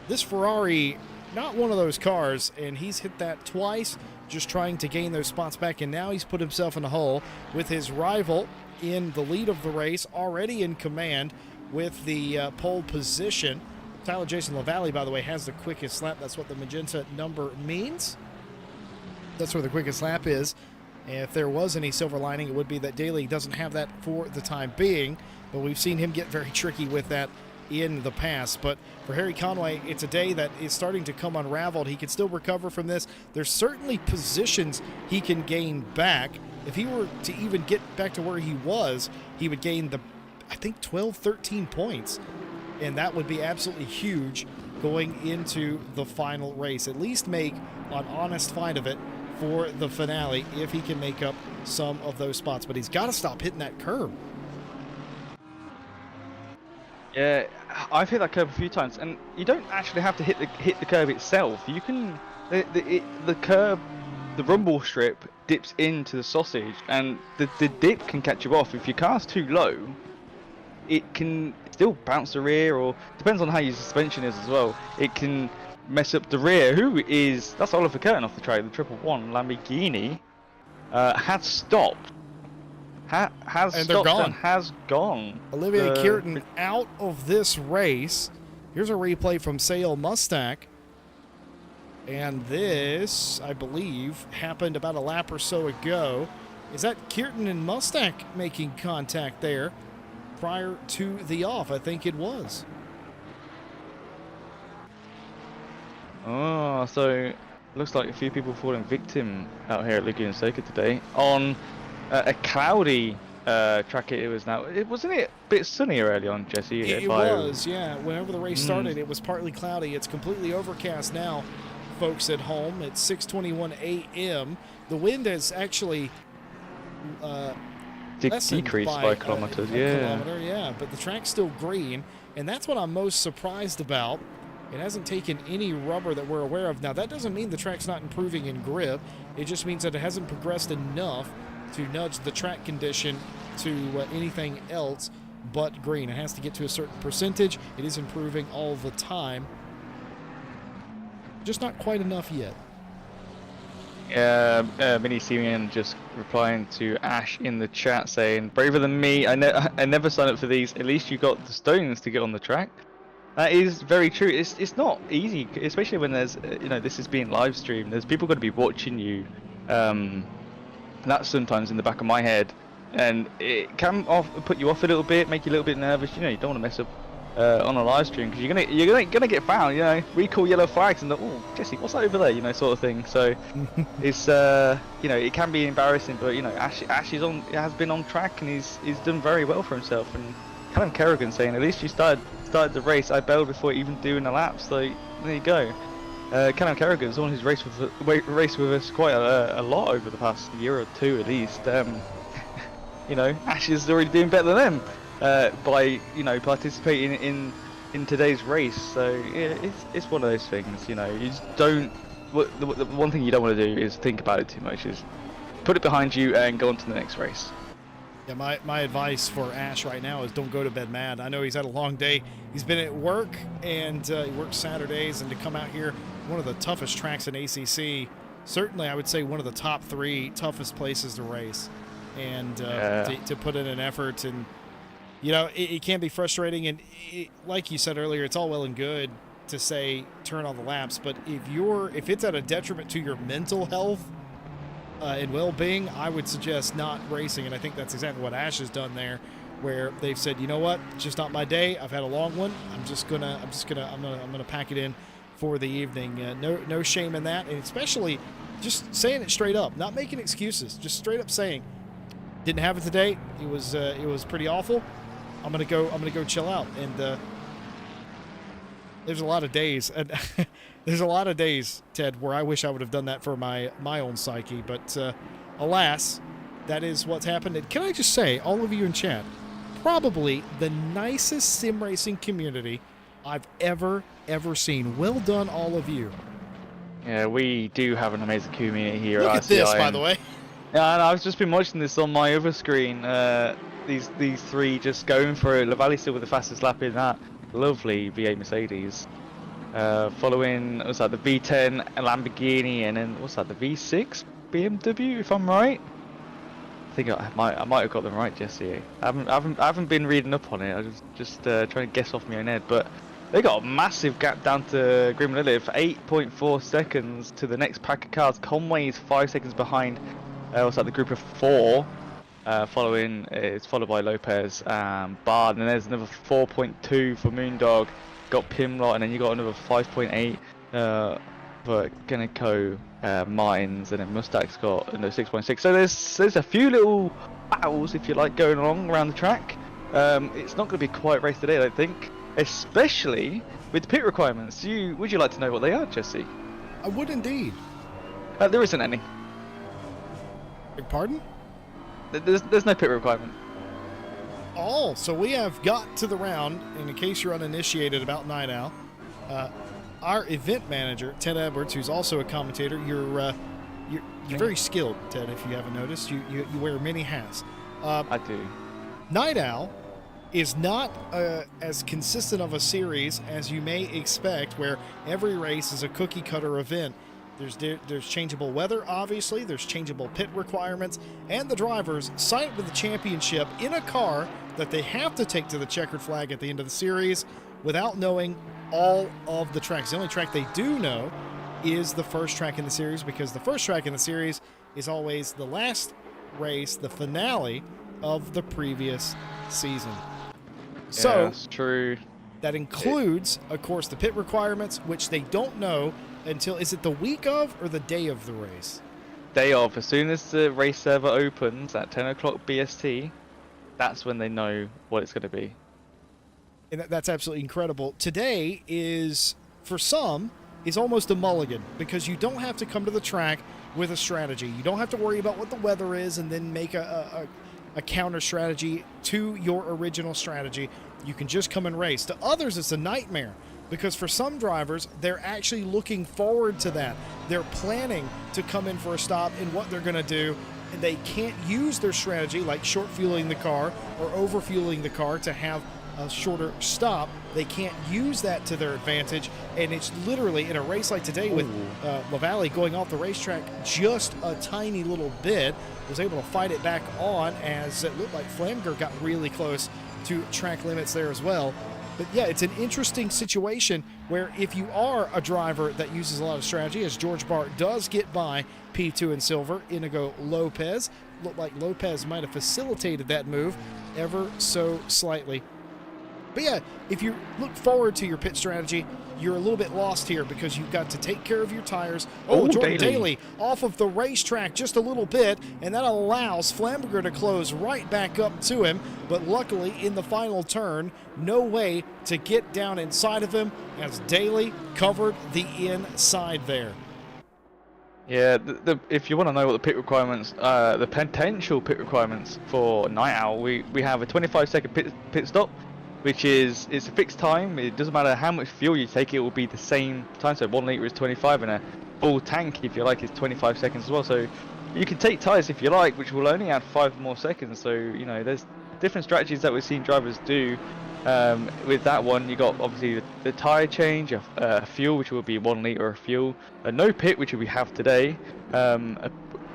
This Ferrari, not one of those cars, and he's hit that twice, just trying to gain those spots back, and now he's put himself in a hole with his rival in the lead of the race, already in command with the pole position. Tyler Jason LaValle, by the way, has the quickest lap. That's what the magenta number means. That's where the quickest lap is. If there was any silver lining, it would be that Daly doesn't have that for the time being, but we've seen him get very tricky with that in the past. But for Harry Conway, it's a day that is starting to come unraveled. He can still recover from this. There's certainly positions he can gain back. If he were to even get back to where he was, he would gain I think 12, 13 points. And that would be absolutely huge going into the final race. At least make an honest fight of it for the finale if he can make up some of those spots. But he's got to stop hitting that curb. Yeah, I've hit that curb a few times, and you don't actually have to hit the curb itself. You can the curb, the rumble strip dips into the sausage, and the dip can catch you off. If your car's too low, it can still bounce the rear, or depends on how your suspension is as well. It can mess up the rear. That's Oliver Curtin off the track, the 111 Lamborghini, had stopped. Has stopped and has gone. Olivier Curtin out of this race. Here's a replay from Sale Mustak. And this, I believe, happened about a lap or so ago. Is that Curtin and Mustak making contact there prior to the off? I think it was. Oh, so looks like a few people falling victim out here at Laguna Seca today on a cloudy track. It was now. Wasn't it a bit sunnier early on, Jesse? It was, yeah. Whenever the race started, it was partly cloudy. It's completely overcast now, folks at home. It's 6:21 a.m. The wind has actually decreased by kilometers. Yeah, but the track's still green, and that's what I'm most surprised about. It hasn't taken any rubber that we're aware of. Now, that doesn't mean the track's not improving in grip. It just means that it hasn't progressed enough to nudge the track condition to anything else but green. It has to get to a certain percentage. It is improving all the time. Just not quite enough yet. Mini Simeon just replying to Ash in the chat saying, braver than me, I never signed up for these. At least you got the stones to get on the track. That is very true. It's not easy, especially when there's this is being live streamed. There's people going to be watching you. That's sometimes in the back of my head, and it can put you off a little bit, make you a little bit nervous. You don't want to mess up on a live stream, because you're gonna get found. Recall yellow flags and oh, Jesse, what's that over there? Sort of thing. So it's it can be embarrassing, but Ash has been on track, and he's done very well for himself. And Callum Kerrigan saying, at least you started the race. I bailed before even doing a lap. So there you go. Callum Kerrigan is one who's raced with us quite a lot over the past year or two at least. Ash is already doing better than them by participating in today's race. So yeah, it's one of those things. You just don't. The one thing you don't want to do is think about it too much. Is put it behind you and go on to the next race. Yeah, my advice for Ash right now is don't go to bed mad. I know he's had a long day. He's been at work, and he works Saturdays, and to come out here, one of the toughest tracks in ACC, certainly I would say one of the top 3 toughest places to race, and to put in an effort, and it can be frustrating, and like you said earlier, it's all well and good to say turn on the laps, but if it's at a detriment to your mental health and well-being, I would suggest not racing. And I think that's exactly what Ash has done there, where they've said, you know what, it's just not my day. I've had a long one. I'm gonna pack it in for the evening. No shame in that, and especially just saying it straight up, not making excuses, just straight up saying, didn't have it today. It was pretty awful. I'm gonna go chill out. And there's a lot of days, and there's a lot of days, Ted, where I wish I would have done that for my own psyche, but alas, that is what's happened. And can I just say, all of you in chat, probably the nicest sim racing community I've ever seen. Well done, all of you. Yeah, we do have an amazing community here Look at at RCI. this, by the way. Yeah, and I've just been watching this on my other screen. These 3 just going for it. Lavalley still with the fastest lap in that lovely V8 Mercedes. Following, what's that, the V10 Lamborghini, and then what's that, the V6 BMW, if I'm right. I think I might have got them right, Jesse. I haven't been reading up on it. I just trying to guess off my own head, but they got a massive gap down to Grim Lilith, 8.4 seconds to the next pack of cars. Conway is 5 seconds behind. What's that, the group of 4. It's followed by Lopez and Bard, and there's another 4.2 for Moondog. Got Pimlot, and then you got another 5.8 for Geneco, Mines, and then Mustang's got another 6.6. So there's a few little battles, if you like, going along around the track. It's not going to be a quiet race today, I don't think, especially with the pit requirements. Would you like to know what they are, Jesse? I would indeed. There isn't any. Beg pardon? There's no pit requirement. Oh, so we have got to the round, and in case you're uninitiated about Night Owl, our event manager, Ted Edwards, who's also a commentator, you're very skilled, Ted, if you haven't noticed. You wear many hats. I do. Night Owl is not as consistent of a series as you may expect, where every race is a cookie-cutter event. There's changeable weather, obviously. There's changeable pit requirements. And the drivers sign up to the championship in a car that they have to take to the checkered flag at the end of the series without knowing all of the tracks. The only track they do know is the first track in the series, because the first track in the series is always the last race, the finale of the previous season. So, that's true. That includes, of course, the pit requirements, which they don't know until, is it the week of or the day of the race? Day of. As soon as the race server opens at 10 o'clock BST, that's when they know what it's going to be. And that's absolutely incredible. Today is, for some, is almost a mulligan, because you don't have to come to the track with a strategy. You don't have to worry about what the weather is and then make a counter strategy to your original strategy. You can just come and race. To others, it's a nightmare, because for some drivers, they're actually looking forward to that. They're planning to come in for a stop and what they're going to do, and they can't use their strategy, like short fueling the car or over fueling the car, to have a shorter stop. They can't use that to their advantage, and it's literally, in a race like today with LaValle going off the racetrack just a tiny little bit, was able to fight it back on, as it looked like Flamger got really close to track limits there as well. But yeah, it's an interesting situation where if you are a driver that uses a lot of strategy, as George Bart does get by P2 and Silver, Inigo Lopez, looked like Lopez might have facilitated that move ever so slightly. But yeah, if you look forward to your pit strategy, you're a little bit lost here, because you've got to take care of your tires. Jordan Daly off of the racetrack just a little bit, and that allows Flamberger to close right back up to him. But luckily, in the final turn, no way to get down inside of him, as Daly covered the inside there. Yeah, if you want to know what the pit requirements, the potential pit requirements for Night Owl, we have a 25-second pit stop, which it's a fixed time. It doesn't matter how much fuel you take, it will be the same time. So 1 litre is 25, and a full tank, if you like, is 25 seconds as well. So you can take tyres if you like, which will only add 5 more seconds. So, you know, there's different strategies that we've seen drivers do. With that one, you got obviously the tyre change, fuel, which will be 1 litre of fuel, a no pit, which we have today, a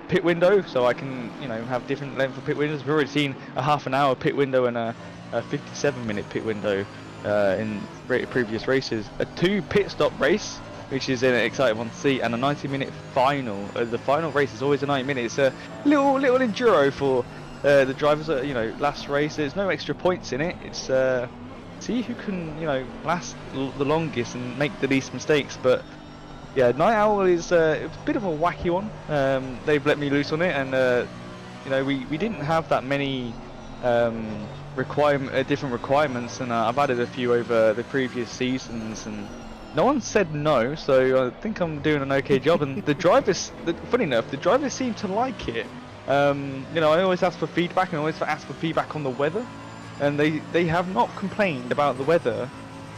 pit window, so I can, you know, have different length of pit windows. We've already seen a half an hour pit window and a 57-minute pit window in previous races. A 2 pit stop race, which is an exciting one to see, and a 90-minute final. The final race is always a 90 minutes. It's a little enduro for the drivers. You know, last race. There's no extra points in it. It's see who can, you know, last the longest and make the least mistakes. But yeah, Night Owl is a bit of a wacky one. They've let me loose on it, and you know, we didn't have that many different requirements, and I've added a few over the previous seasons, and no one said no, so I think I'm doing an okay job. And the drivers, funny enough, the drivers seem to like it. You know, I always ask for feedback, and I always ask for feedback on the weather, and they have not complained about the weather.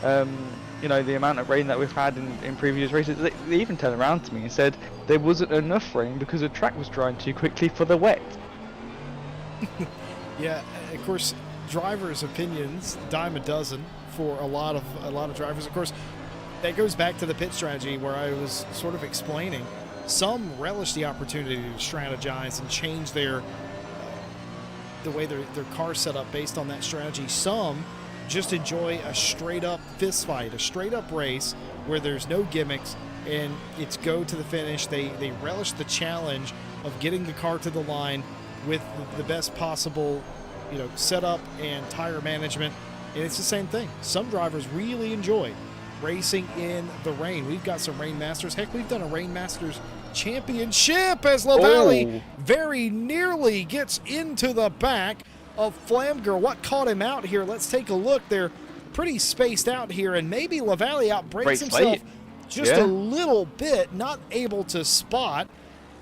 You know, the amount of rain that we've had in previous races, they even turned around to me and said there wasn't enough rain because the track was drying too quickly for the wet. Yeah, of course, drivers' opinions dime a dozen for a lot of drivers. Of course, that goes back to the pit strategy where I was sort of explaining. Some relish the opportunity to strategize and change the way their car's set up based on that strategy. Some just enjoy a straight up fist fight, a straight up race where there's no gimmicks and it's go to the finish. They relish the challenge of getting the car to the line with the best possible, setup and tire management. And it's the same thing. Some drivers really enjoy racing in the rain. We've got some Rain Masters. Heck, we've done a Rain Masters championship as LaValle very nearly gets into the back of Flamger. What caught him out here? Let's take a look. They're pretty spaced out here, and maybe LaValle outbreaks himself just a little bit, not able to spot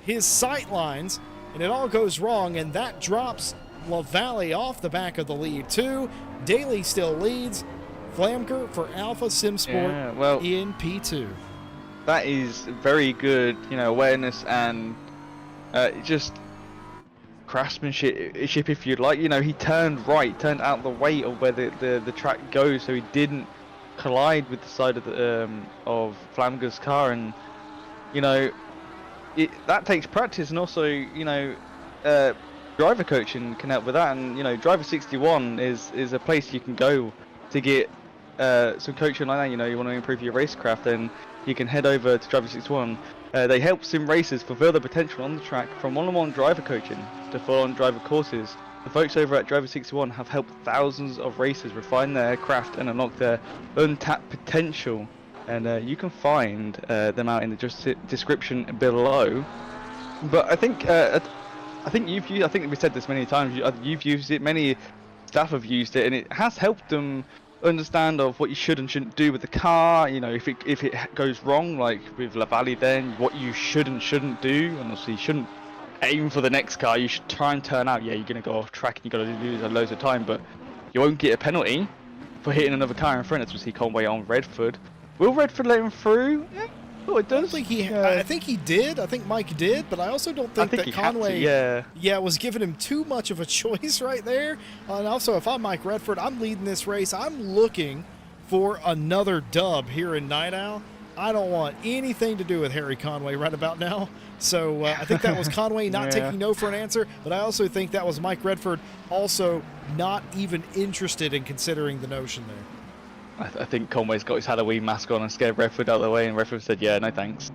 his sight lines, and it all goes wrong, and that drops LaValle off the back of the lead too. Daly still leads. Flamger for Alpha Sim Sport in P2. That is very good, awareness and just craftsmanship, if you'd like. He turned out the way of where the track goes, so he didn't collide with the side of Flamger's car, and that takes practice, and also driver coaching can help with that. And Driver 61 is a place you can go to get some coaching like that. You want to improve your racecraft, then you can head over to Driver 61. They help sim racers for further potential on the track, from one-on-one driver coaching to full-on driver courses. The folks over at Driver 61 have helped thousands of racers refine their craft and unlock their untapped potential. And you can find them out in the description below. But I think we said this many times. You've used it. Many staff have used it, and it has helped them understand of what you should and shouldn't do with the car. If it goes wrong, like with LaValle, then what you should and shouldn't do. And obviously, you shouldn't aim for the next car. You should try and turn out. Yeah, you're gonna go off track and you're gonna lose loads of time, but you won't get a penalty for hitting another car in front. As we see Conway on Redford. Will Redford let him through? Yeah. Oh, it does. I think he did. I think Mike did, but I also don't think that Conway was giving him too much of a choice right there. And also, if I'm Mike Redford, I'm leading this race. I'm looking for another dub here in Night Owl. I don't want anything to do with Harry Conway right about now. So I think that was Conway not taking no for an answer, but I also think that was Mike Redford also not even interested in considering the notion there. I think Conway's got his Halloween mask on and scared Redford out of the way, and Redford said, "Yeah, no thanks."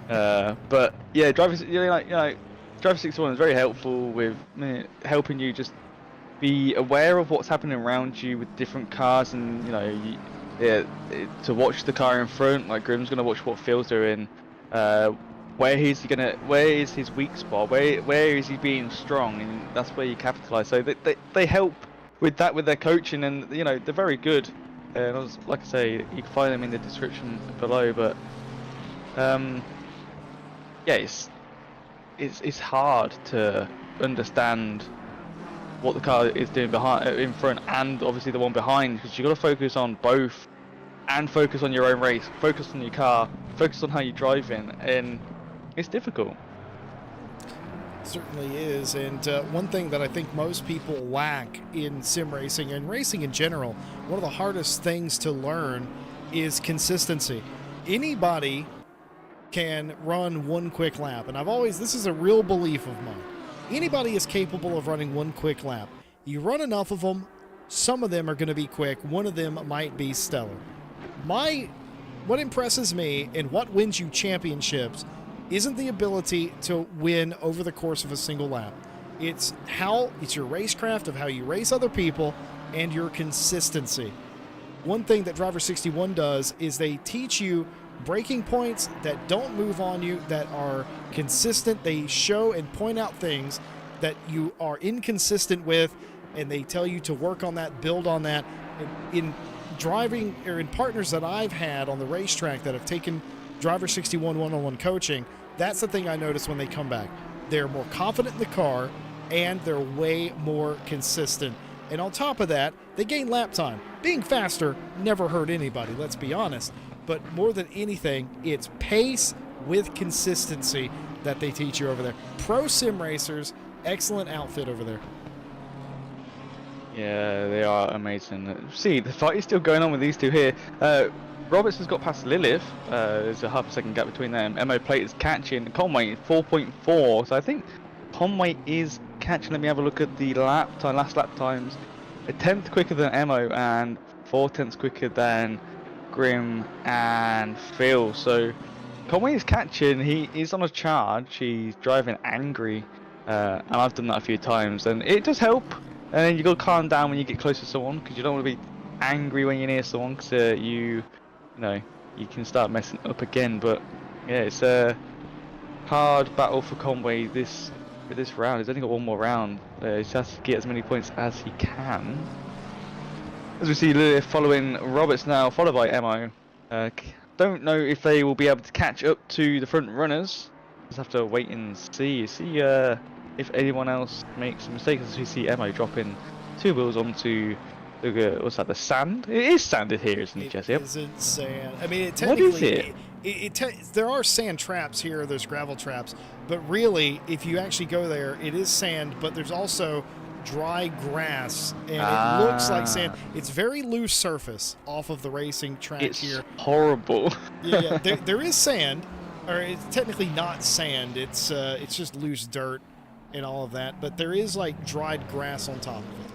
But yeah, Driver 61 is very helpful with helping you just be aware of what's happening around you with different cars, and to watch the car in front. Like Grim's gonna watch what Phil's doing. Where is his weak spot? Where is he being strong? And that's where you capitalize. So they help with that with their coaching, and they're very good. And like I say, you can find them in the description below. But it's hard to understand what the car is doing in front, and obviously the one behind, because you've got to focus on both, and focus on your own race, focus on your car, focus on how you're driving, and it's difficult. Certainly is. And one thing that I think most people lack in sim racing and racing in general, one of the hardest things to learn is consistency. Anybody can run one quick lap, and this is a real belief of mine. Anybody is capable of running one quick lap. You run enough of them, some of them are going to be quick, one of them might be stellar. What impresses me and what wins you championships isn't the ability to win over the course of a single lap. It's your racecraft of how you race other people and your consistency. One thing that Driver 61 does is they teach you braking points that don't move on you, that are consistent. They show and point out things that you are inconsistent with, and they tell you to work on that, build on that. In driving, or in partners that I've had on the racetrack that have taken Driver 61 one-on-one coaching, that's the thing I notice when they come back. They're more confident in the car, and they're way more consistent. And on top of that, they gain lap time. Being faster never hurt anybody, let's be honest. But more than anything, it's pace with consistency that they teach you over there. Pro sim racers, excellent outfit over there. Yeah, they are amazing. See, the fight is still going on with these two here. Roberts has got past Lilith. There's a half a second gap between them. Mo Plate is catching Conway 4.4. So I think Conway is catching. Let me have a look at the last lap times. A tenth quicker than Mo and 4/10 quicker than Grim and Phil. So Conway is catching. He is on a charge. He's driving angry. and I've done that a few times, and it does help. And then you got to calm down when you get close to someone, because you don't want to be angry when you're near someone, because you know, you can start messing up again. But yeah, it's a hard battle for Conway this round. He's only got one more round. He just has to get as many points as he can. As we see Lilith following Roberts now, followed by Emo. Don't know if they will be able to catch up to the front runners. Just have to wait and see. See if anyone else makes a mistake. As we see Emo dropping 2 wheels onto what's that? The sand? It is sanded here, isn't it, Jesse? It isn't sand. I mean, What is it? There are sand traps here. There's gravel traps, but really, if you actually go there, it is sand. But there's also dry grass, and it looks like sand. It's very loose surface off of the racing track here. It's horrible. Yeah. There is sand, or it's technically not sand. It's just loose dirt and all of that. But there is like dried grass on top of it.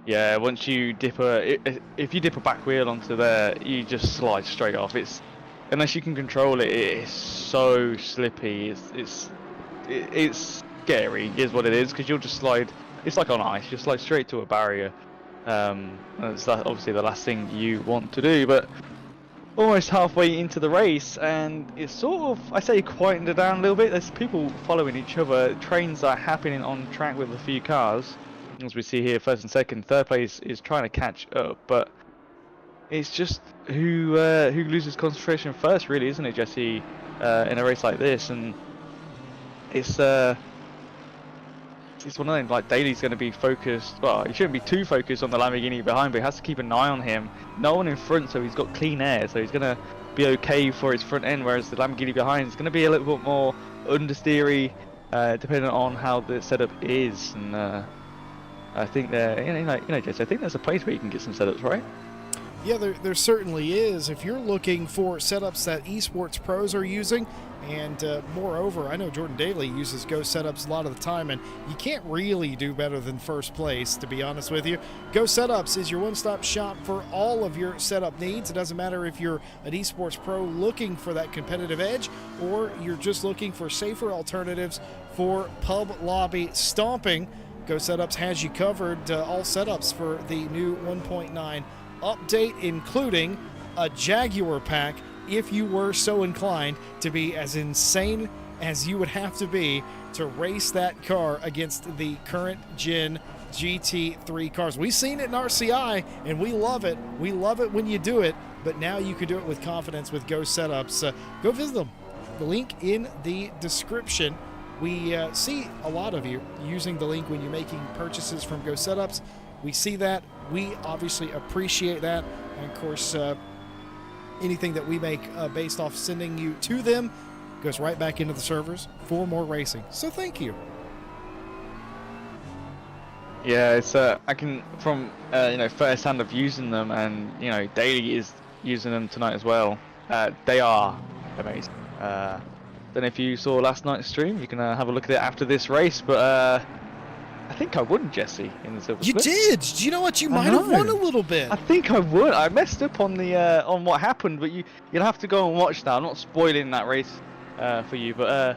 Yeah, once you dip if you dip a back wheel onto there, you just slide straight off. It's unless you can control it, it's so slippy. It's scary, is what it is, because you'll just slide. It's like on ice. You slide straight to a barrier. That's obviously the last thing you want to do. But almost halfway into the race, and it's sort of, I say, quietened it down a little bit. There's people following each other. Trains are happening on track with a few cars. As we see here, first and second, third place is trying to catch up, but it's just who loses concentration first, really, isn't it, Jesse? In a race like this, and it's one of them. Like Daly's going to be focused. Well, he shouldn't be too focused on the Lamborghini behind, but he has to keep an eye on him. No one in front, so he's got clean air, so he's going to be okay for his front end. Whereas the Lamborghini behind is going to be a little bit more understeery, depending on how the setup is, and. I think Jesse, I think there's a place where you can get some setups, right? Yeah, there certainly is. If you're looking for setups that esports pros are using, and moreover, I know Jordan Daly uses Go Setups a lot of the time, and you can't really do better than first place, to be honest with you. Go Setups is your one-stop shop for all of your setup needs. It doesn't matter if you're an esports pro looking for that competitive edge, or you're just looking for safer alternatives for pub lobby stomping. Go Setups has you covered, all setups for the new 1.9 update, including a Jaguar pack, if you were so inclined to be as insane as you would have to be to race that car against the current gen GT3 cars. We've seen it in RCI, and we love it. We love it when you do it, but now you can do it with confidence with Go Setups. Go visit them. The link in the description. We see a lot of you using the link when you're making purchases from Go Setups. We see that. We obviously appreciate that. And of course, anything that we make based off sending you to them goes right back into the servers for more racing. So thank you. Yeah, it's I can from first hand of using them, and Daily is using them tonight as well. They are amazing. Don't know if you saw last night's stream. You can have a look at it after this race, but I think I won, Jesse, in the silver split. You did. Do you know what? You might have won a little bit. I think I would. I messed up on the on what happened, but you'll have to go and watch now. I'm not spoiling that race for you, but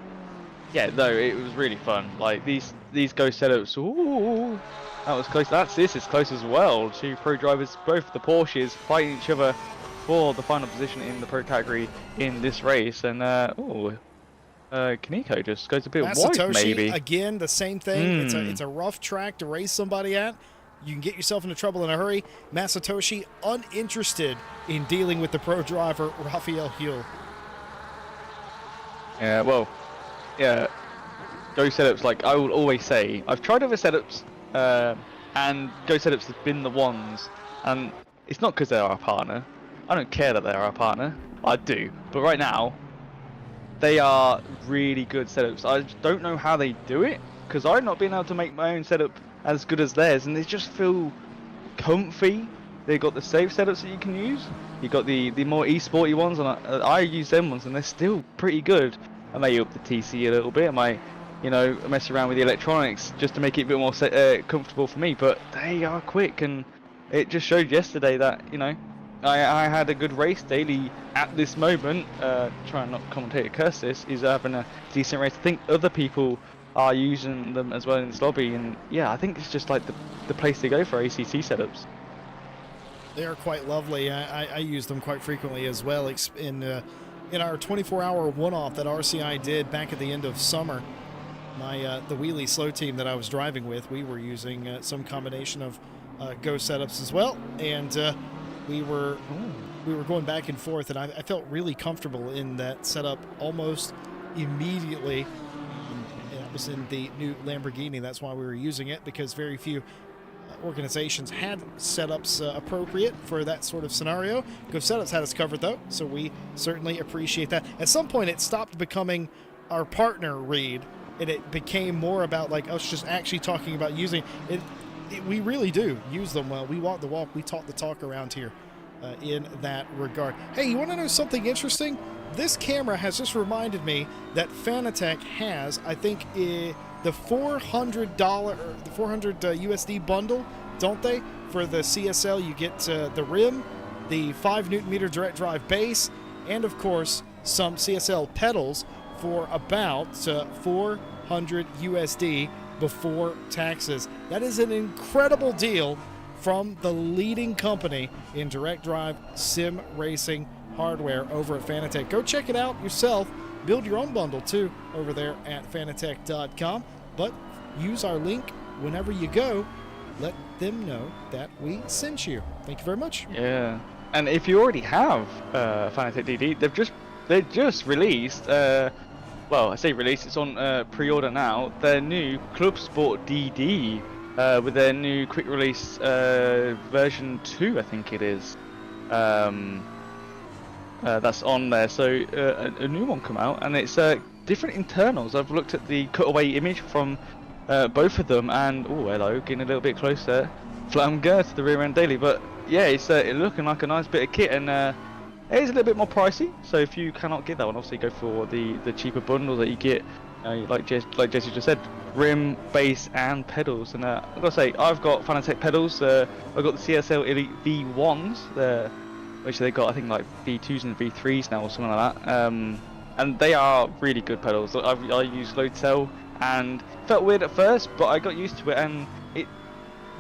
yeah, no, it was really fun. Like these Go Setups. Ooh, that was close. This is close as well. 2 pro drivers, both the Porsches, fighting each other for the final position in the pro category in this race, and Kaneko just goes a bit wide, maybe. Again, the same thing. It's a rough track to race somebody at. You can get yourself into trouble in a hurry. Masatoshi uninterested in dealing with the pro driver, Raphael Huell. Yeah, well, yeah. Go Setups, like I will always say, I've tried other setups, and Go Setups have been the ones, and it's not because they're our partner. I don't care that they're our partner. I do. But right now, they are really good setups. I don't know how they do it, because I've not been able to make my own setup as good as theirs, and they just feel comfy. They've got the safe setups that you can use. You've got the more esporty ones, and I use them ones, and they're still pretty good. I may up the TC a little bit. I might, mess around with the electronics just to make it a bit more comfortable for me. But they are quick, and it just showed yesterday that I had a good race. Daily at this moment, trying not to commentate or curse this, is having a decent race. I think other people are using them as well in this lobby, and yeah, I think it's just like the place to go for ACC setups. They are quite lovely. I use them quite frequently as well. In our 24-hour one-off that RCI did back at the end of summer, the wheelie slow team that I was driving with, we were using some combination of Go setups as well, and we were going back and forth, and I felt really comfortable in that setup almost immediately. And it was in the new Lamborghini. That's why we were using it, because very few organizations had setups appropriate for that sort of scenario. Go Setups had us covered, though, so we certainly appreciate that. At some point, it stopped becoming our partner read, and it became more about like us just actually talking about using it. We really do use them well. We walk the walk, we talk the talk around here in that regard. Hey, you want to know something interesting? This camera has just reminded me that Fanatec has, I think, the $400 USD bundle, don't they? For the CSL, you get the rim, the 5 Nm direct drive base, and of course some CSL pedals for about 400 USD before taxes. That is an incredible deal from the leading company in direct drive sim racing hardware over at Fanatec. Go check it out yourself. Build your own bundle too over there at fanatec.com. But use our link whenever you go. Let them know that we sent you. Thank you very much. Yeah, and if you already have Fanatec DD, they've just released. Well, I say released. It's on pre-order now. Their new Club Sport DD with their new quick release version 2, I think it is. That's on there. So a new one come out, and it's different internals. I've looked at the cutaway image from both of them, and oh, hello, getting a little bit closer. Flamger to the rear end daily, but yeah, it's looking like a nice bit of kit, and it is a little bit more pricey. So if you cannot get that one, obviously go for the cheaper bundle that you get, like Jesse just said, rim, base, and pedals. And I've got to say, I've got Fanatec pedals. I've got the CSL Elite V1s, which they got, I think, like V2s and V3s now or something like that. And they are really good pedals. I use Lotel, and it felt weird at first, but I got used to it, and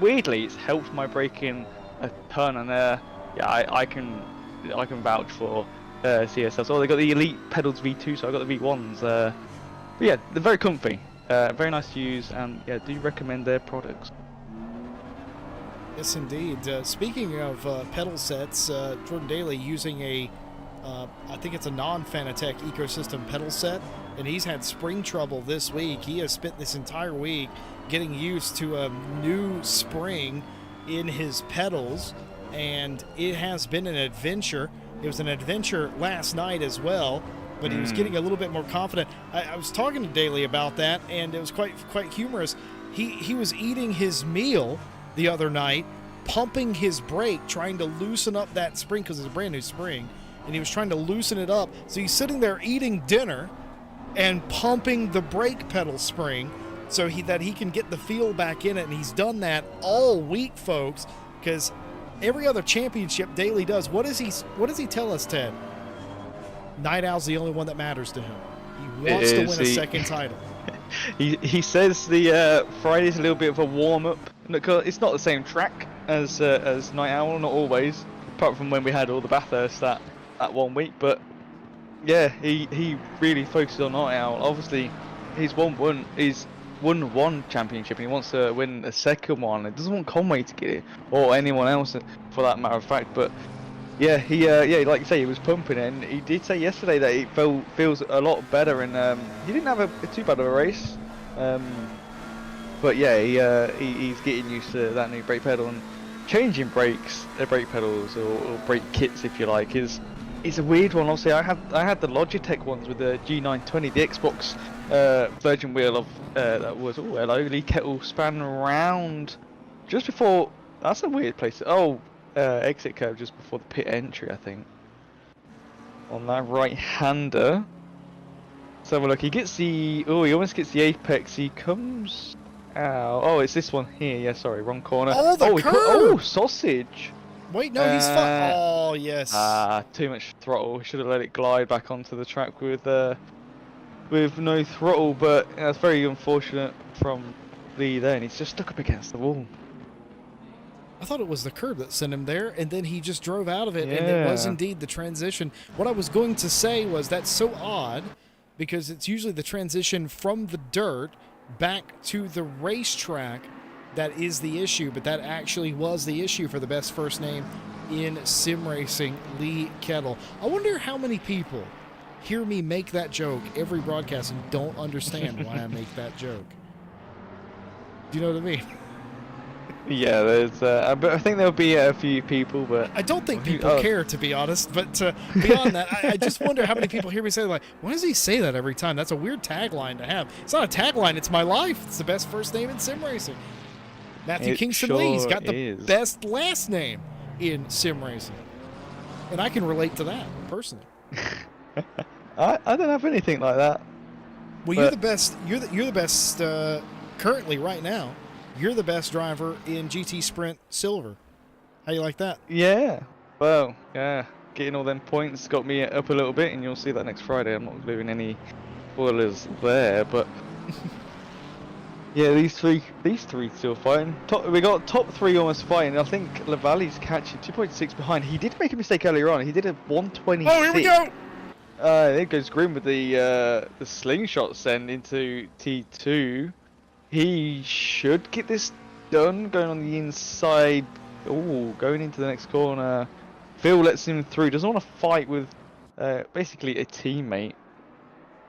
weirdly it's helped my braking a ton. And yeah, I can vouch for CSL. So they got the Elite pedals V2, so I got the V1s. But yeah, they're very comfy, very nice to use, and yeah, do recommend their products. Yes, indeed. Speaking of pedal sets, Jordan Daly using I think it's a non-Fanatec ecosystem pedal set, and he's had spring trouble this week. He has spent this entire week getting used to a new spring in his pedals, and it has been an adventure. It was an adventure last night as well, but he was getting a little bit more confident. I was talking to Daly about that, and it was quite humorous. He was eating his meal the other night, pumping his brake, trying to loosen up that spring, because it's a brand new spring, and he was trying to loosen it up. So he's sitting there eating dinner and pumping the brake pedal spring so that he can get the feel back in it, and he's done that all week, folks, because every other championship Daly does. What does he tell us, Ted? Night Owl's the only one that matters to him. He wants to win a second title. He says the Friday's a little bit of a warm-up. It's not the same track as Night Owl, not always, apart from when we had all the Bathurst that 1 week. But yeah, he really focuses on Night Owl. Obviously, he's won one championship, and he wants to win a second one. He doesn't want Conway to get it, or anyone else for that matter of fact. But yeah, he like you say, he was pumping it, and he did say yesterday that he feels a lot better, and he didn't have a too bad of a race. But yeah, he's getting used to that new brake pedal, and changing brake pedals or brake kits, if you like, is a weird one. Obviously, I had the Logitech ones with the G920, the Xbox Virgin wheel of that was Lee Kettle span around just before. That's a weird place. Exit curve just before the pit entry, I think. On that right-hander. Let's have a look. He almost gets the apex. He comes out. Oh, it's this one here. Yeah, sorry, wrong corner. Oh, the curve! Sausage. Wait, no, he's fine. Oh, yes. Too much throttle. Should have let it glide back onto the track with no throttle, but that's very unfortunate from Lee there, and he's just stuck up against the wall. I thought it was the curb that sent him there, and then he just drove out of it, and it was indeed the transition. What I was going to say was that's so odd, because it's usually the transition from the dirt back to the racetrack that is the issue, but that actually was the issue for the best first name in sim racing, Lee Kettle. I wonder how many people hear me make that joke every broadcast and don't understand why I make that joke. Do you know what I mean? Yeah, there's. But I think there'll be a few people, but I don't think people care, to be honest. But beyond that, I just wonder how many people hear me say, like, why does he say that every time? That's a weird tagline to have. It's not a tagline. It's my life. It's the best first name in sim racing. Matthew Kingston Lee's got the best last name in sim racing, and I can relate to that personally. I don't have anything like that. Well, you're the best. You're the best currently right now. You're the best driver in GT Sprint Silver. How you like that? Yeah. Well, yeah. Getting all them points got me up a little bit, and you'll see that next Friday. I'm not doing any spoilers there, but yeah, these three still fighting. We got top three almost fighting. I think Lavalle's catching 2.6 behind. He did make a mistake earlier on. He did a 126. Oh, here we go. It goes Grim with the slingshot send into T2. He should get this done, going on the inside. Oh, going into the next corner. Phil lets him through. Doesn't want to fight with basically a teammate.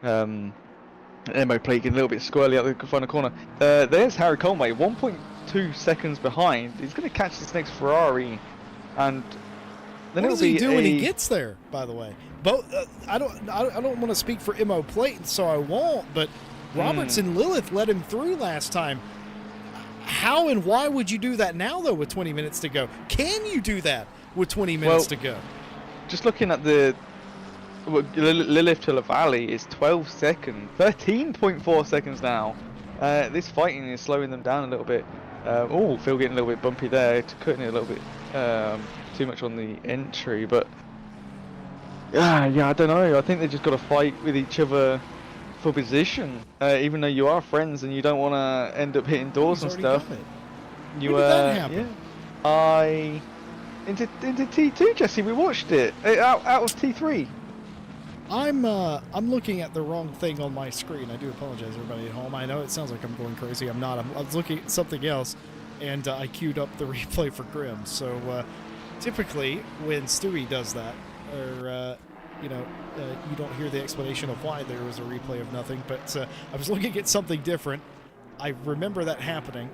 Emo plate getting a little bit squirrely out the final corner. There's Harry Conway, 1.2 seconds behind. He's going to catch this next Ferrari, and then what does he do when he gets there? By the way, I don't want to speak for Emo Plate, so I won't. But Roberts and Lilith let him through last time. How and why would you do that now, though, with 20 minutes to go? Can you do that with 20 minutes to go? Just looking at the Lilith to Lavallee is 12 seconds, 13.4 seconds now. This fighting is slowing them down a little bit. Phil getting a little bit bumpy there, cutting it a little bit too much on the entry, but yeah, I don't know. I think they just got to fight with each other for position, even though you are friends and you don't want to end up hitting doors and stuff. When did that happen? Yeah, into T2, Jesse. We watched it out of T3. I'm looking at the wrong thing on my screen. I do apologize, everybody at home. I know it sounds like I'm going crazy. I'm not. I was looking at something else, and I queued up the replay for Grim. So typically, when Stewie does that, or you don't hear the explanation of why there was a replay of nothing. But I was looking at something different. I remember that happening,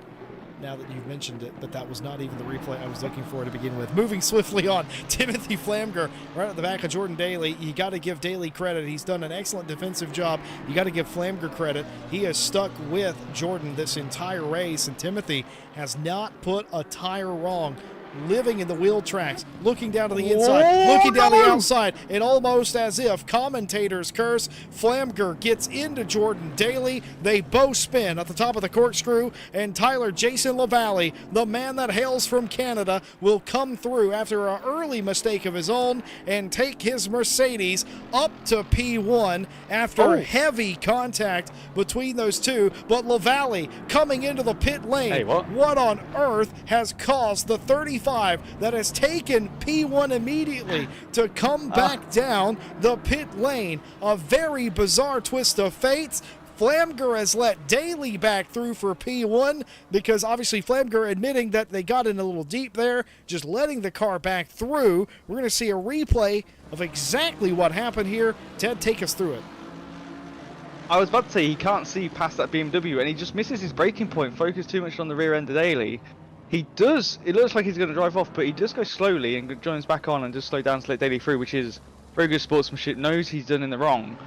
now that you've mentioned it, but that was not even the replay I was looking for to begin with. Moving swiftly on, Timothy Flamger right at the back of Jordan Daly. You got to give Daly credit. He's done an excellent defensive job. You got to give Flamger credit. He has stuck with Jordan this entire race, and Timothy has not put a tire wrong. Living in the wheel tracks, looking down to the inside, looking down the outside, and almost as if commentators curse, Flamger gets into Jordan Daly. They both spin at the top of the corkscrew, and Tyler Jason Lavallee, the man that hails from Canada, will come through after an early mistake of his own and take his Mercedes up to P1 after heavy contact between those two. But Lavallee coming into the pit lane. Hey, what on earth has caused the 35 that has taken P1 immediately to come back down the pit lane? A very bizarre twist of fate. Flamger has let Daly back through for P1 because obviously Flamger admitting that they got in a little deep there, just letting the car back through. We're going to see a replay of exactly what happened here. Ted, take us through it. I was about to say he can't see past that BMW, and he just misses his braking point, focused too much on the rear end of Daly. He does, it looks like he's going to drive off, but he does go slowly and joins back on and just slow down to let Daly through, which is very good sportsmanship, knows he's done in the wrong.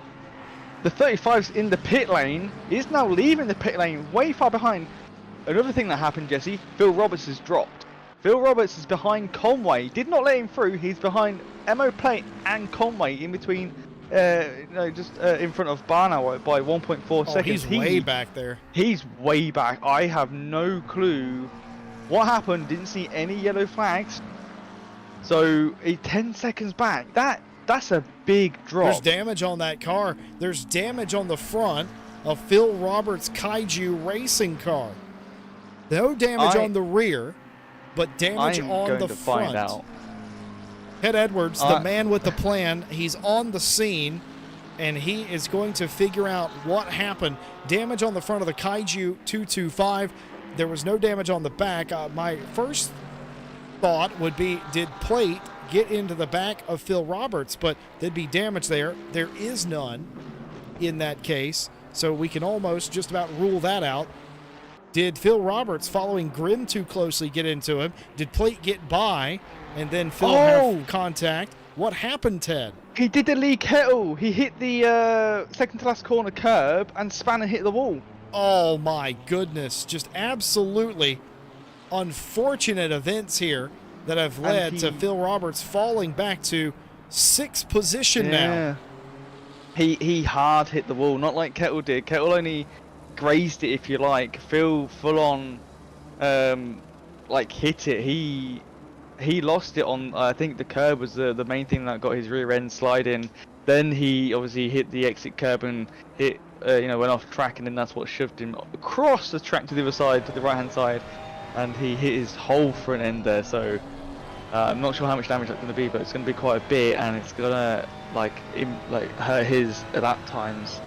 The 35's in the pit lane, is now leaving the pit lane way far behind. Another thing that happened, Jesse, Phil Roberts has dropped. Phil Roberts is behind Conway, did not let him through, he's behind Emo Plate and Conway in between, in front of Barnow by 1.4 seconds. He's way back there. He's way back, I have no clue what happened, didn't see any yellow flags. So 10 seconds back. That's a big drop. There's damage on that car. There's damage on the front of Phil Roberts' Kaiju racing car. No damage on the rear, but damage on the front. Find out. Ted Edwards, the man with the plan, he's on the scene, and he is going to figure out what happened. Damage on the front of the Kaiju 225. There was no damage on the back. My first thought would be, did plate get into the back of Phil Roberts? But there'd be damage there. There is none in that case, so we can almost just about rule that out. Did Phil Roberts, following Grimm too closely, get into him? Did plate get by and then Phil have contact? What happened, Ted? He did the Lee Kettle. He hit the second to last corner curb and span and hit the wall. Oh my goodness. Just absolutely unfortunate events here that have led to Phil Roberts falling back to 6th position now. He hard hit the wall, not like Kettle did. Kettle only grazed it, if you like. Phil full on like hit it. He lost it on, I think the curb was the main thing that got his rear end sliding. Then he obviously hit the exit curb and hit went off track, and then that's what shoved him across the track to the other side, to the right hand side, and he hit his whole front end there. So I'm not sure how much damage that's going to be, but it's going to be quite a bit, and it's going to hurt his lap times.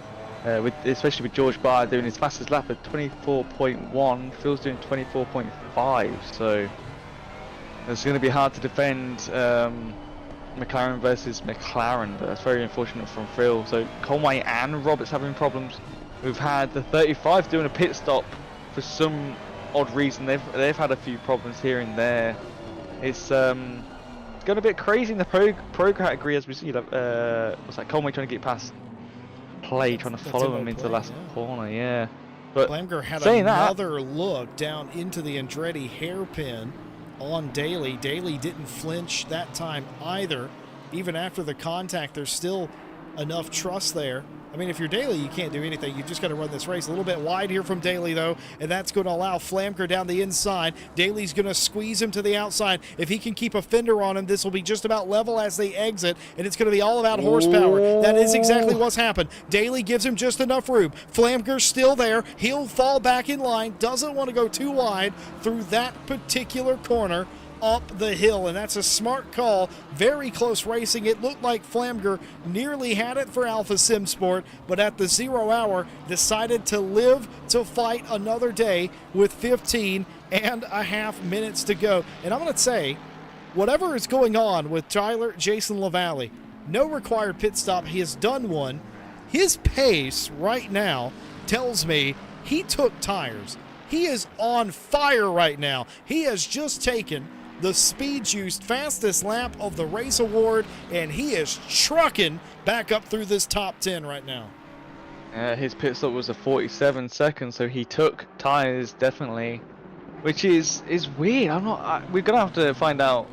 Especially with George Barr doing his fastest lap at 24.1, Phil's doing 24.5, so it's going to be hard to defend McLaren versus McLaren, but that's very unfortunate from Phil. So Conway and Roberts having problems. We've had the 35 doing a pit stop for some odd reason. They've had a few problems here and there. It's gone a bit crazy in the pro category, as we see. What's that? Conway trying to get past Play, trying to follow him into the last corner. Yeah, but Blamger had another look down into the Andretti hairpin on Daly. Daly didn't flinch that time either. Even after the contact, there's still enough trust there. I mean, if you're Daly, you can't do anything. You've just got to run this race. A little bit wide here from Daly, though, and that's going to allow Flamker down the inside. Daly's going to squeeze him to the outside. If he can keep a fender on him, this will be just about level as they exit, and it's going to be all about horsepower. That is exactly what's happened. Daly gives him just enough room. Flamker's still there. He'll fall back in line. Doesn't want to go too wide through that particular corner up the hill, and that's a smart call. Very close racing. It looked like Flamger nearly had it for Alpha Sim Sport, but at the 0 hour decided to live to fight another day with 15.5 minutes to go. And I'm going to say, whatever is going on with Tyler Jason LaValle, no required pit stop. He has done one. His pace right now tells me he took tires. He is on fire right now. He has just taken the Speed Juice fastest lap of the race award, and he is trucking back up through this top 10 right now. His pit stop was a 47 seconds, so he took tires definitely, which is weird. We're gonna have to find out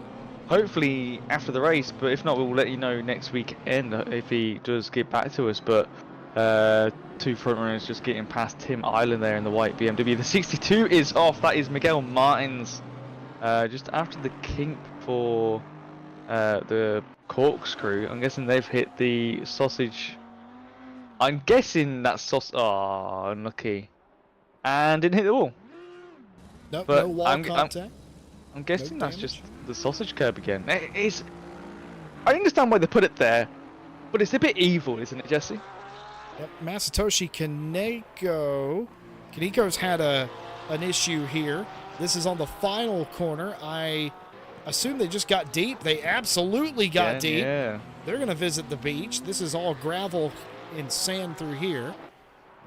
hopefully after the race, but if not, we'll let you know next weekend if he does get back to us. But two front runners just getting past Tim Island there in the white BMW. The 62 is off. That is Miguel Martins. Just after the kink for the corkscrew. I'm guessing they've hit the sausage. I'm guessing that oh, unlucky. And didn't hit the wall. Nope, no wall contact. I'm guessing that's just the sausage curb again. I understand why they put it there, but it's a bit evil, isn't it, Jesse? Yep, Masatoshi Kaneko. Kaneko's had an issue here. This is on the final corner. I assume they just got deep. They absolutely got deep. Yeah. They're going to visit the beach. This is all gravel and sand through here.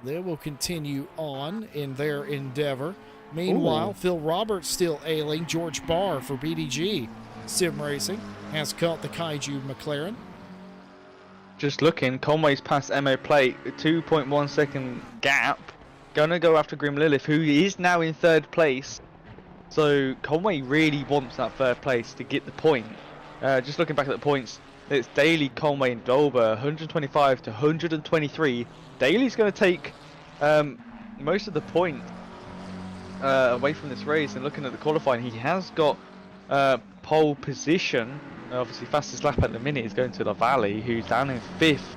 They will continue on in their endeavor. Meanwhile, Phil Roberts still ailing. George Barr for BDG Sim Racing has caught the Kaiju McLaren. Just looking, Conway's past MO Plate, a 2.1 second gap. Gonna go after Grim Lilith, who is now in 3rd place. So Conway really wants that 3rd place to get the point. Just looking back at the points, it's Daly, Conway and Dolber, 125 to 123. Daly's going to take most of the point away from this race, and looking at the qualifying, he has got pole position, obviously fastest lap at the minute, is going to Lavalley, who's down in 5th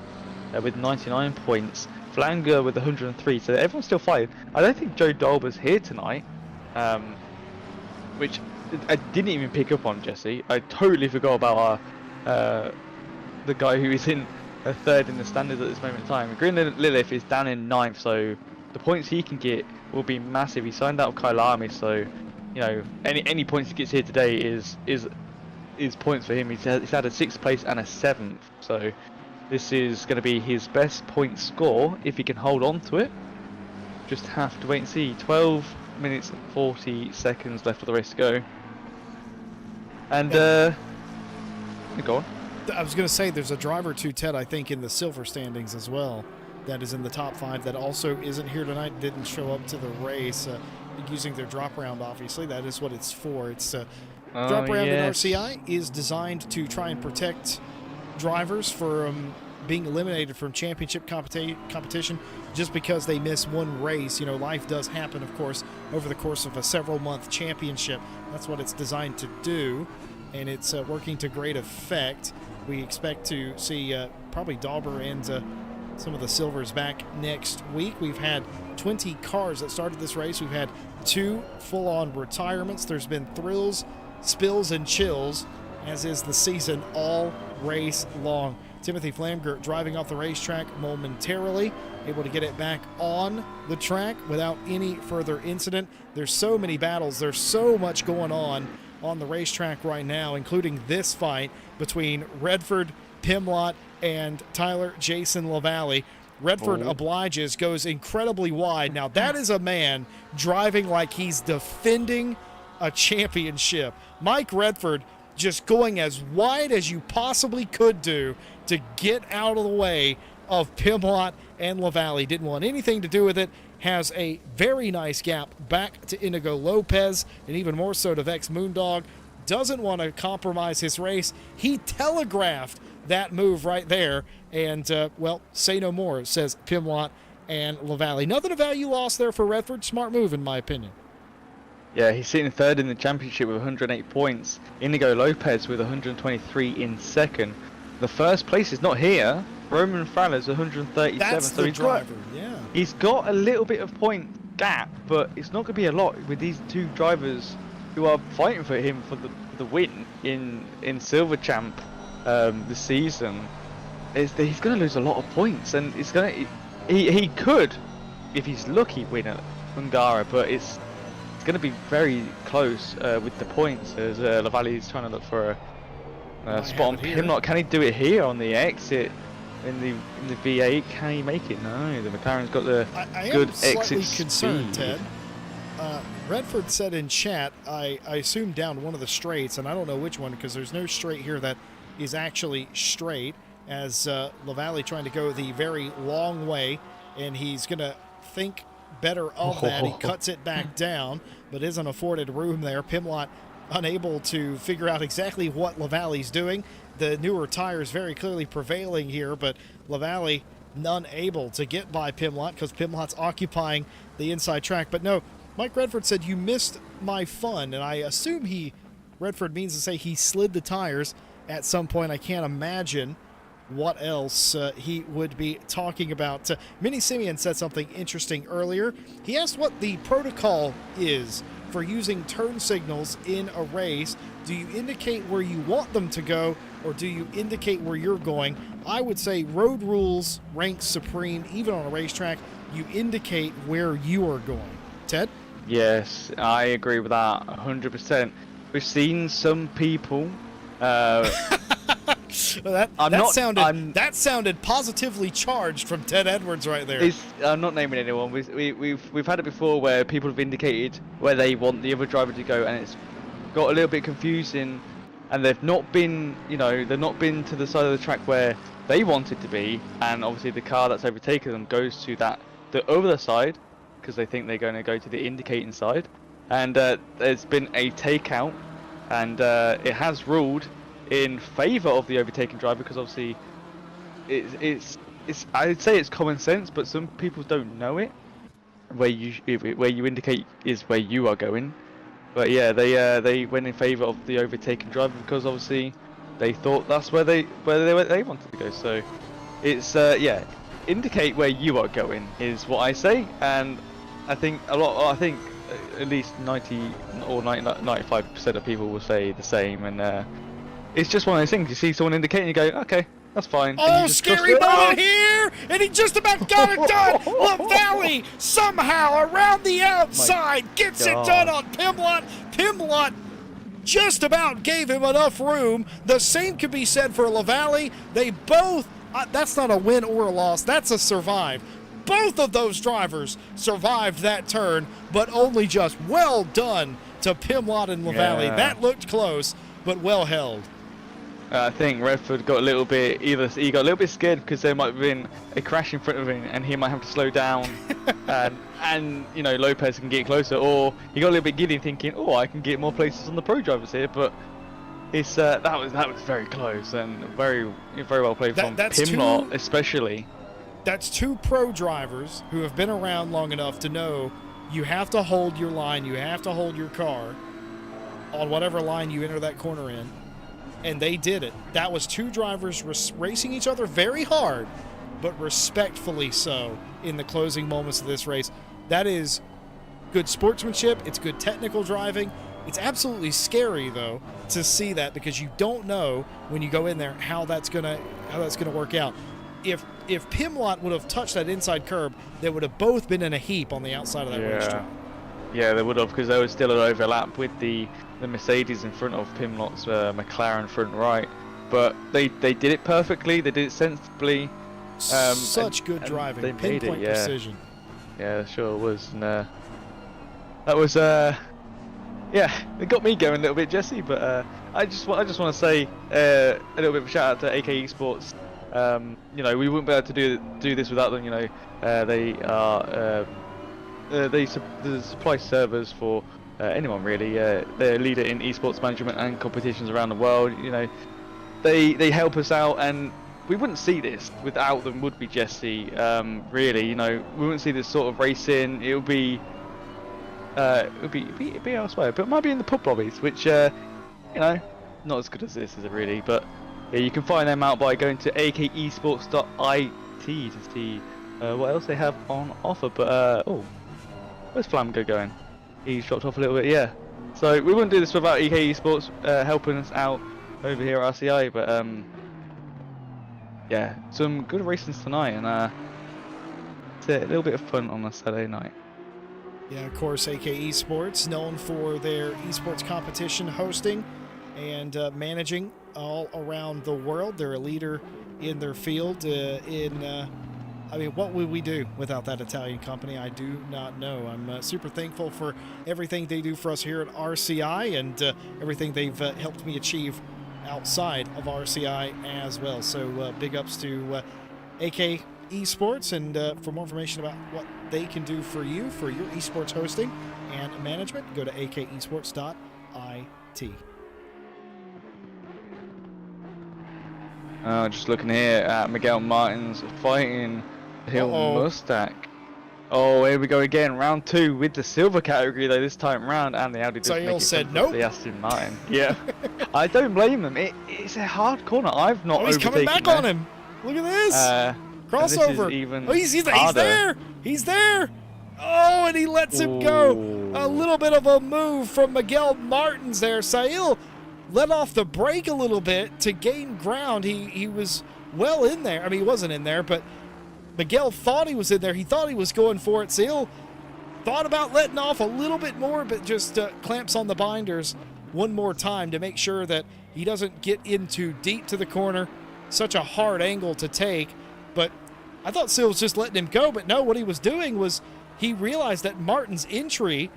with 99 points. Flanger with 103, so everyone's still fighting. I don't think Joe Dolber's here tonight, which I didn't even pick up on, Jesse. I totally forgot about the guy who is in 3rd in the standings at this moment in time. Green Lilith is down in 9th, so the points he can get will be massive. He signed out of Kailami, so you know any points he gets here today is points for him. He's had a 6th place and a 7th, so this is going to be his best point score if he can hold on to it. Just have to wait and see. 12 minutes and 40 seconds left of the race to go. And go on. I was going to say there's a driver too, Ted, I think in the silver standings as well, that is in the top 5 that also isn't here tonight, didn't show up to the race using their drop round. Obviously that is what it's for. It's drop round in RCI is designed to try and protect drivers from being eliminated from championship competition just because they miss one race. You know, life does happen, of course, over the course of a several-month championship. That's what it's designed to do, and it's working to great effect. We expect to see probably Dauber and some of the silvers back next week. We've had 20 cars that started this race. We've had 2 full-on retirements. There's been thrills, spills, and chills, as is the season all race long. Timothy Flamger driving off the racetrack momentarily, able to get it back on the track without any further incident. There's so many battles. There's so much going on the racetrack right now, including this fight between Redford, Pimlott, and Tyler Jason Lavalley. Redford obliges, goes incredibly wide. Now, that is a man driving like he's defending a championship. Mike Redford just going as wide as you possibly could do to get out of the way of Pimlott and Lavalley. Didn't want anything to do with it. Has a very nice gap back to Inigo Lopez, and even more so to Vex Moondog. Doesn't want to compromise his race. He telegraphed that move right there, and, well, say no more, says Pimlott and Lavalley. Nothing of value lost there for Redford. Smart move, in my opinion. Yeah, he's sitting 3rd in the championship with 108 points. Inigo Lopez with 123 in 2nd. The first place is not here. Roman Faller's 137. That's so the driver, yeah. He's got a little bit of point gap, but it's not going to be a lot with these 2 drivers who are fighting for him for the win in Silver Champ this season. He's going to lose a lot of points, and he could, if he's lucky, win at Hungara, but it's going to be very close with the points as Lavalley's trying to look for a spot on Pimlott. Can he do it here on the exit in the V8? Can he make it? No, the McLaren's got the good exit concerned, speed. Ted. Redford said in chat, I assume down one of the straights, and I don't know which one because there's no straight here that is actually straight, as Lavalley trying to go the very long way, and he's going to think better of that. He cuts it back down, but isn't afforded room there. Pimlott unable to figure out exactly what Lavalley's doing. The newer tires very clearly prevailing here, but Lavalley unable to get by Pimlott because Pimlott's occupying the inside track. But no, Mike Redford said, "You missed my fun," and I assume Redford means to say he slid the tires at some point. I can't imagine what else he would be talking about. Minnie Simeon said something interesting earlier. He asked what the protocol is for using turn signals in a race. Do you indicate where you want them to go, or do you indicate where you're going? I would say road rules rank supreme, even on a racetrack. You indicate where you are going. Ted? Yes, I agree with that 100%. We've seen some people Well, that sounded positively charged from Ted Edwards right there. I'm not naming anyone. We've had it before where people have indicated where they want the other driver to go, and it's got a little bit confusing, and they've not been to the side of the track where they wanted to be, and obviously the car that's overtaken them goes to the other side because they think they're going to go to the indicating side, and there's been a takeout, and it has ruled in favour of the overtaken driver because obviously it's I'd say it's common sense, but some people don't know it. Where you indicate is where you are going, But yeah, they went in favour of the overtaken driver because obviously they thought that's where they wanted to go. So it's yeah, indicate where you are going is what I say, and I think at least 90 or 95% of people will say the same, and it's just one of those things. You see someone indicating, you go, okay, that's fine. And Oh, you just trust scary it. moment here! And he just about got it done! LaValle somehow around the outside gets it done on Pimlott. Pimlott just about gave him enough room. The same could be said for LaValle. They both, that's not a win or a loss, that's a survive. Both of those drivers survived that turn, but only just. Well done to Pimlott and LaValle. Yeah. That looked close, but well held. I think Redford got a little bit, he got a little bit scared because there might have been a crash in front of him and he might have to slow down and you know, Lopez can get closer, or he got a little bit giddy thinking, oh, I can get more places on the pro drivers here, but it's that was very close and very well played from Pimlott especially. That's two pro drivers who have been around long enough to know you have to hold your line, you have to hold your car on whatever line you enter that corner in. And they did it. That was two drivers racing each other very hard, but respectfully so in the closing moments of this race. That is good sportsmanship. It's good technical driving. It's absolutely scary, though, to see that because you don't know when you go in there how that's gonna work out. If Pimlott would have touched that inside curb, they would have both been in a heap on the outside of that racetrack. Yeah, they would have, because there was still an overlap with the Mercedes in front of Pimlott's McLaren front right. But they did it perfectly. They did it sensibly. Such good driving, they made pinpoint it, yeah. precision. Yeah, sure was. And that was yeah, it got me going a little bit, Jesse. But I just want to say a little bit of a shout out to AK Esports. You know, we wouldn't be able to do this without them. You know, they are. They supply servers for anyone really. They're a leader in esports management and competitions around the world. You know, they help us out, and we wouldn't see this without them, would we, Jesse? Really, you know, we wouldn't see this sort of racing. It would be elsewhere, but it might be in the pub lobbies, which you know, not as good as this, is it really? But yeah, you can find them out by going to akesports.it to see what else they have on offer. But oh. Where's Flamgo going? He's dropped off a little bit, yeah. So we wouldn't do this without EK Esports helping us out over here at RCI, but yeah, some good racing tonight, and it's a little bit of fun on a Saturday night. Yeah, of course, AK Esports, known for their esports competition hosting and managing all around the world. They're a leader in their field I mean, what would we do without that Italian company? I do not know. I'm super thankful for everything they do for us here at RCI and everything they've helped me achieve outside of RCI as well. So big ups to AK Esports, and for more information about what they can do for you for your esports hosting and management, go to akesports.it. Just looking here at Miguel Martins fighting Hill Mustak. Oh, here we go again. Round 2 with the silver category though this time round, and the Audi Sahil said nope. The Aston Martin. Yeah, I don't blame him. It's a hard corner. I've not. He's coming back on him. Look at this crossover. He's there. He's there. Oh, and he lets him go. A little bit of a move from Miguel Martins there. Sahil let off the brake a little bit to gain ground. He was well in there. I mean, he wasn't in there, but Miguel thought he was in there. He thought he was going for it. Sahil thought about letting off a little bit more, but just clamps on the binders one more time to make sure that he doesn't get in too deep to the corner. Such a hard angle to take, but I thought Sahil was just letting him go, but no, what he was doing was he realized that Martin's entry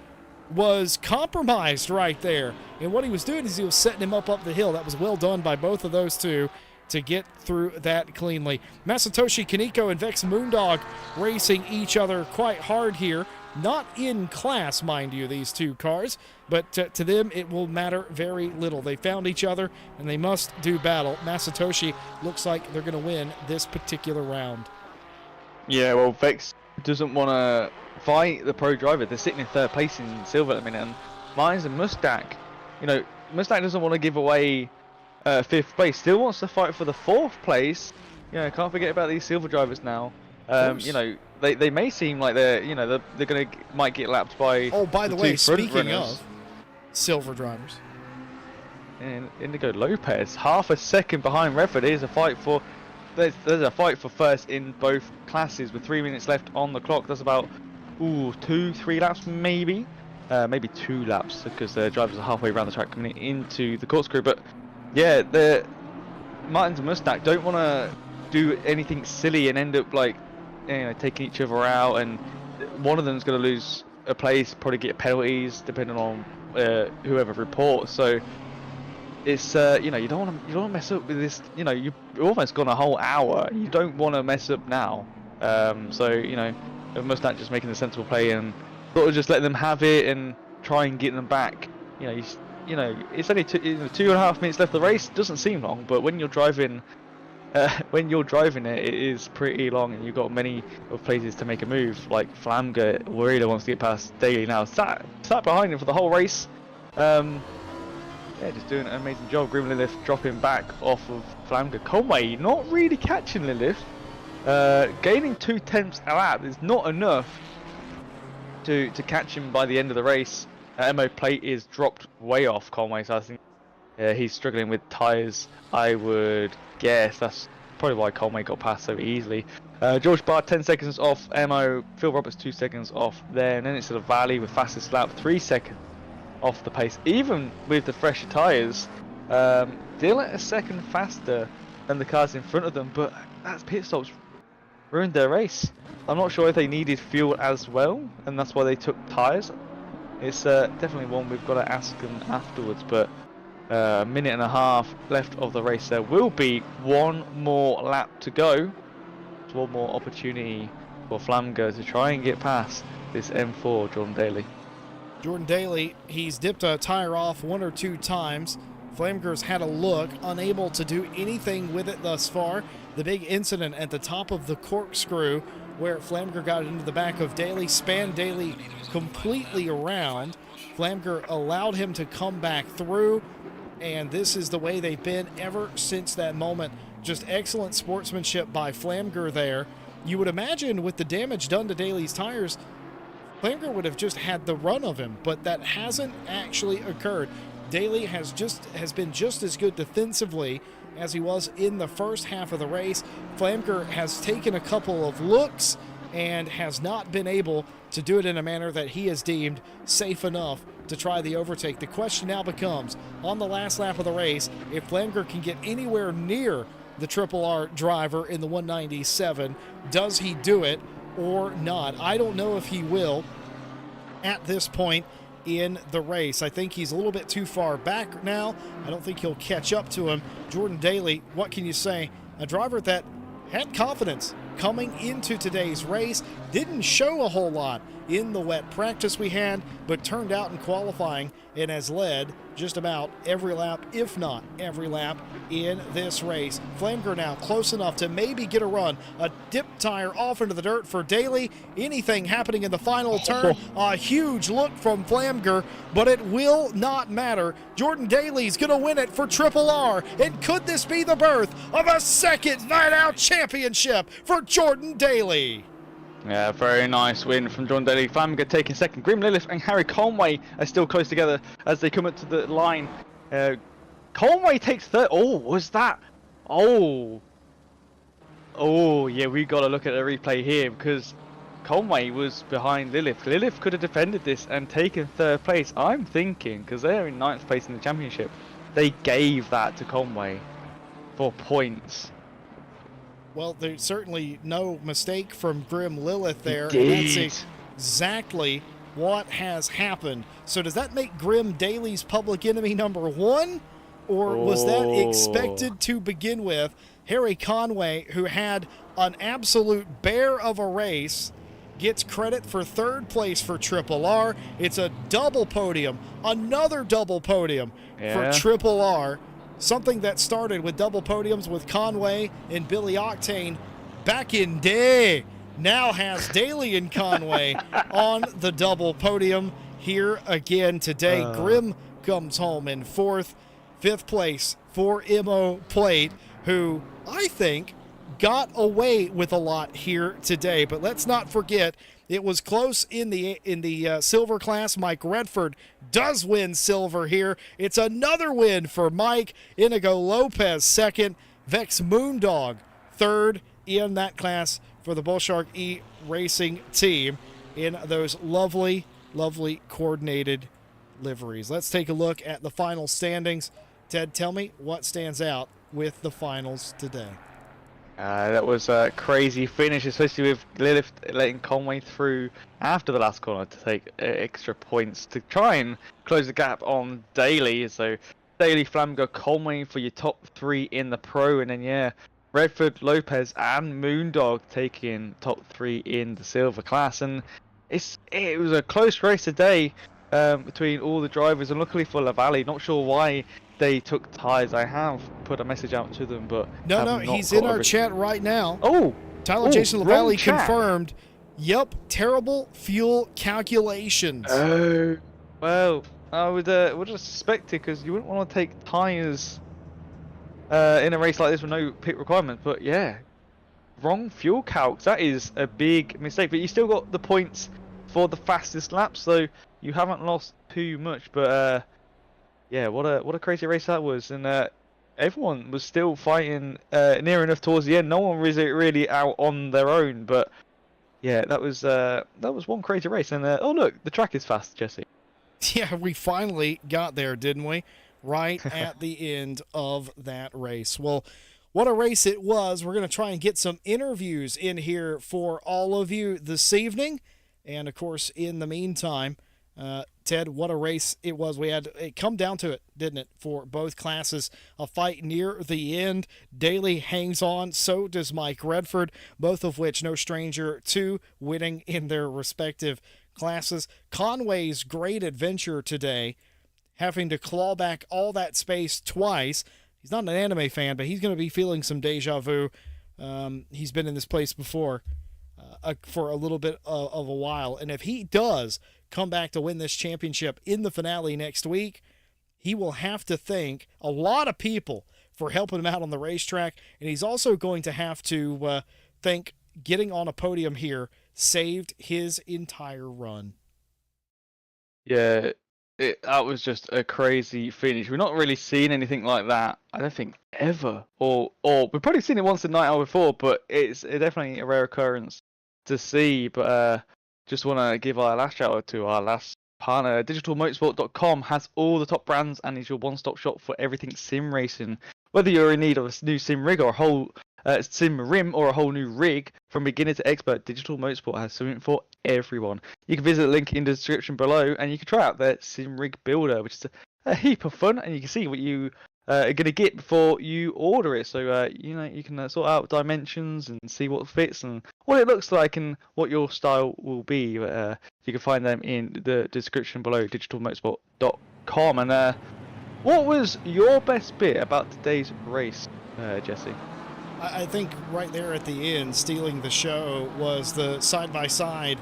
was compromised right there. And what he was doing is he was setting him up the hill. That was well done by both of those two to get through that cleanly. Masatoshi Kaneko and Vex Moondog racing each other quite hard here. Not in class, mind you, these two cars, but to them it will matter very little. They found each other and they must do battle. Masatoshi looks like they're going to win this particular round. Yeah, well, Vex doesn't want to fight the pro driver. They're sitting in third place in silver at the minute, and Mines and Mustak, you know, Mustak doesn't want to give away 5th place. Still wants to fight for the 4th place. You know, can't forget about these silver drivers now. You know, they may seem like they're gonna might get lapped by. Oh, by the way, speaking runners. of silver drivers, and Indigo Lopez, half a second behind Redford. There's a fight for first in both classes with 3 minutes left on the clock. That's about 2-3 laps maybe. Maybe 2 laps because the drivers are halfway around the track coming into the corkscrew. But yeah, the Martins and Mustak don't want to do anything silly and end up like, you know, taking each other out, and one of them's going to lose a place, probably get penalties depending on whoever reports. So it's you know, you don't want to mess up with this. You know, you've almost gone a whole hour. You don't want to mess up now. So you know, Mustak just making a sensible play and sort of just let them have it and try and get them back. You know, it's only 2.5 minutes left of the race. Doesn't seem long, but when you're driving it is pretty long, and you've got many of places to make a move. Like Flamga really wants to get past Daly now. Sat behind him for the whole race. Yeah, just doing an amazing job. Grim Lilith dropping back off of Flamga. Conway not really catching Lilith. Gaining 0.2 a lap is not enough to catch him by the end of the race. MO plate is dropped way off Conway, so I think he's struggling with tyres. I would guess that's probably why Conway got past so easily. George Barr 10 seconds off MO, Phil Roberts 2 seconds off there, and then it's to the Valley with fastest lap 3 seconds off the pace. Even with the fresher tyres, Dylan a second faster than the cars in front of them, but that pit stops ruined their race. I'm not sure if they needed fuel as well, and that's why they took tyres. It's definitely one we've got to ask them afterwards, but a minute and a half left of the race. There will be one more lap to go. It's one more opportunity for Flamga to try and get past this M4 Jordan Daly. Jordan Daly, he's dipped a tire off 1 or 2 times. Flamger's had a look, unable to do anything with it thus far. The big incident at the top of the corkscrew where Flamger got into the back of Daly, spanned Daly completely around. Flamger allowed him to come back through, and this is the way they've been ever since that moment. Just excellent sportsmanship by Flamger there. You would imagine with the damage done to Daly's tires, Flamger would have just had the run of him, but that hasn't actually occurred. Daly has been just as good defensively as he was in the first half of the race. Flamger has taken a couple of looks and has not been able to do it in a manner that he has deemed safe enough to try the overtake. The question now becomes, on the last lap of the race, if Flamger can get anywhere near the Triple R driver in the 197, does he do it or not? I don't know if he will at this point in the race. I think he's a little bit too far back now. I don't think he'll catch up to him. Jordan Daly, what can you say? A driver that had confidence coming into today's race, didn't show a whole lot in the wet practice we had, but turned out in qualifying and has led just about every lap, if not every lap, in this race. Flamger now close enough to maybe get a run. A dip tire off into the dirt for Daly. Anything happening in the final turn? A huge look from Flamger, but it will not matter. Jordan Daly's going to win it for Triple R, and could this be the birth of a second Night Out championship for Jordan Daly? Yeah, very nice win from Jordan Daly. Flamga taking second. Grim Lilith and Harry Conway are still close together as they come up to the line. Conway takes third. Oh, was that? Oh, yeah, we got to look at the replay here because Conway was behind Lilith. Lilith could have defended this and taken third place. I'm thinking, because they're in 9th place in the championship, they gave that to Conway for points. Well, there's certainly no mistake from Grim Lilith there. Indeed. And that's exactly what has happened. So does that make Grim Daly's public enemy number 1? Or was that expected to begin with? Harry Conway, who had an absolute bear of a race, gets credit for third place for Triple R. It's a double podium, another double podium for Triple R. Something that started with double podiums with Conway and Billy Octane back in day now has Daly and Conway on the double podium here again today. Grim comes home in fourth. Fifth place for Mo Plate, who I think got away with a lot here today. But let's not forget, it was close in the silver class. Mike Redford does win silver here. It's another win for Mike. Inigo Lopez second. Vex Moondog third in that class for the Bullshark E Racing team in those lovely, lovely coordinated liveries. Let's take a look at the final standings. Ted, tell me what stands out with the finals today. That was a crazy finish, especially with Lilith letting Conway through after the last corner to take extra points to try and close the gap on Daly. So Daly, Flamgo, Conway for your top three in the pro, and then Redford, Lopez, and Moondog taking top three in the silver class. And it was a close race today between all the drivers, and luckily for LaValle, not sure why they took ties. I have put a message out to them, but no, he's in our chat right now. Oh, Tyler Jason LaValle confirmed. Yep, terrible fuel calculations. Oh, well, I would have suspected, because you wouldn't want to take tires in a race like this with no pit requirement. But yeah, wrong fuel calcs. That is a big mistake. But you still got the points for the fastest lap, so you haven't lost too much. But yeah, what a crazy race that was, and everyone was still fighting near enough towards the end. No one was really out on their own, but yeah, that was one crazy race. And oh look, the track is fast, Jesse. Yeah, we finally got there, didn't we? Right at the end of that race. Well, what a race it was. We're going to try and get some interviews in here for all of you this evening, and of course, in the meantime, Ted, what a race it was. It come down to it, didn't it, for both classes? A fight near the end. Daly hangs on, so does Mike Redford, both of which no stranger to winning in their respective classes. Conway's great adventure today, having to claw back all that space twice. He's not an anime fan, but he's going to be feeling some deja vu. He's been in this place before for a little bit of a while, and if he does come back to win this championship in the finale next week, he will have to thank a lot of people for helping him out on the racetrack, and he's also going to have to thank getting on a podium here saved his entire run. Yeah, that was just a crazy finish. We've not really seen anything like that, I don't think, ever. Or we've probably seen it once a night out before, but it's definitely a rare occurrence to see. But just want to give our last shout out to our last partner. DigitalMotorsport.com has all the top brands and is your one-stop shop for everything sim racing. Whether you're in need of a new sim rig or a whole sim rim or a whole new rig, from beginner to expert, Digital Motorsport has something for everyone. You can visit the link in the description below, and you can try out their sim rig builder, which is a heap of fun, and you can see what you are going to get before you order it. So you can sort out dimensions and see what fits and what it looks like and what your style will be. You can find them in the description below, digitalmotorsport.com. And what was your best bit about today's race, Jesse? I think right there at the end, stealing the show, was the side-by-side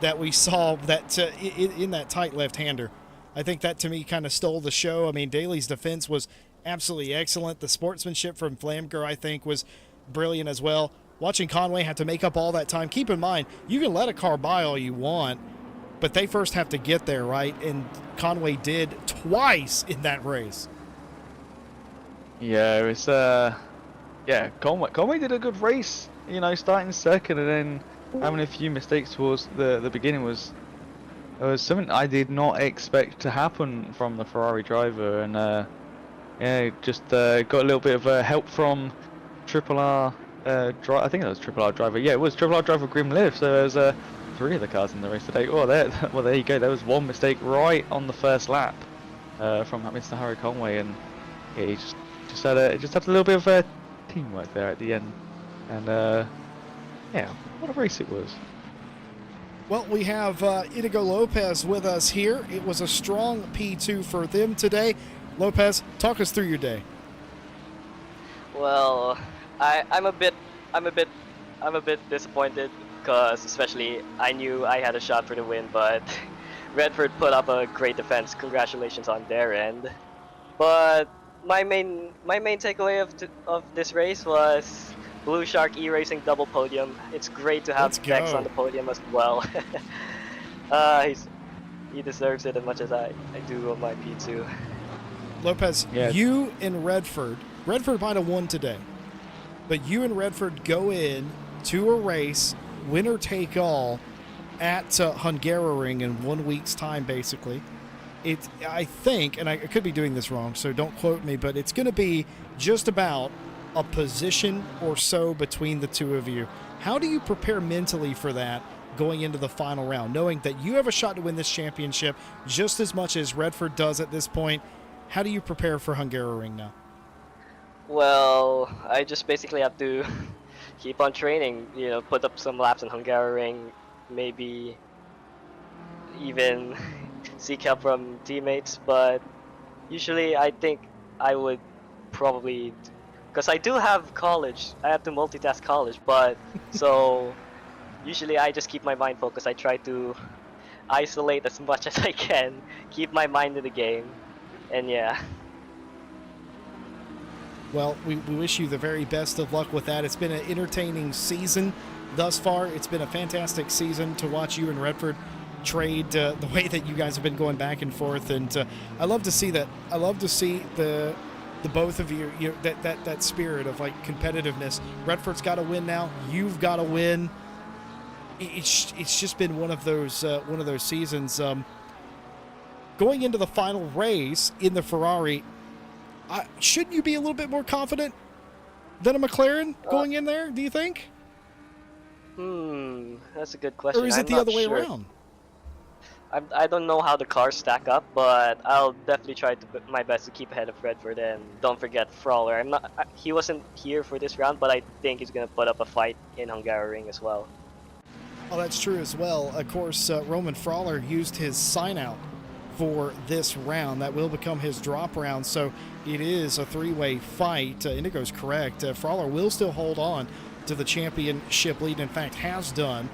that we saw that in that tight left-hander. I think that, to me, kind of stole the show. I mean, Daly's defense was absolutely excellent. The sportsmanship from Flamger, I think, was brilliant as well. Watching Conway have to make up all that time. Keep in mind, you can let a car by all you want, but they first have to get there, right? And Conway did twice in that race. Yeah, it was... Yeah, Conway did a good race, starting second and then having a few mistakes towards the beginning was something I did not expect to happen from the Ferrari driver, and just got a little bit of help from Triple R I think that was Triple R driver. Yeah, it was Triple R driver Grim Live. So there's 3 of the cars in the race today. Oh, there you go. There was one mistake right on the first lap from Mr. Harry Conway, and yeah, he just had a little bit of teamwork there at the end, and yeah, what a race it was. Well, we have Inigo Lopez with us here. It was a strong P2 for them today. Lopez, talk us through your day. Well, I'm a bit disappointed, because especially I knew I had a shot for the win, but Redford put up a great defense. Congratulations on their end. But my main takeaway of this race was Blue Shark E-Racing double podium. It's great to have Let's Dex on go. the podium as well. He deserves it as much as I do on my P2. Lopez, Yeah. you and Redford might have won today, but you and Redford go in to a race, winner take all, at Hungaroring in 1 week's time, basically. I think, and I could be doing this wrong, so don't quote me, but it's going to be just about a position or so between the two of you. How do you prepare mentally for that going into the final round, knowing that you have a shot to win this championship just as much as Redford does at this point? How do you prepare for Hungaroring now? Well, I just basically have to keep on training. Put up some laps in Hungaroring, maybe even seek help from teammates. But usually, I think I would probably, because I do have college. I have to multitask college, but so usually I just keep my mind focused. I try to isolate as much as I can, keep my mind in the game, and yeah. Well, we wish you the very best of luck with that. It's been an entertaining season thus far. It's been a fantastic season to watch you and Redford trade the way that you guys have been going back and forth, and I love to see that. I love to see the both of you, that spirit of like competitiveness. Redford's got to win now. You've got to win. It's just been one of those seasons. Going into the final race in the Ferrari, shouldn't you be a little bit more confident than a McLaren going in there, do you think? That's a good question. Or is it the other way around? I don't know how the cars stack up, but I'll definitely try to put my best to keep ahead of Redford, and don't forget Frawler. He wasn't here for this round, but I think he's gonna put up a fight in Hungaroring as well. Oh, that's true as well. Of course, Roman Frawler used his sign out for this round. That will become his drop round, so it is a three-way fight. Indigo's correct. Frawler will still hold on to the championship lead, in fact has done,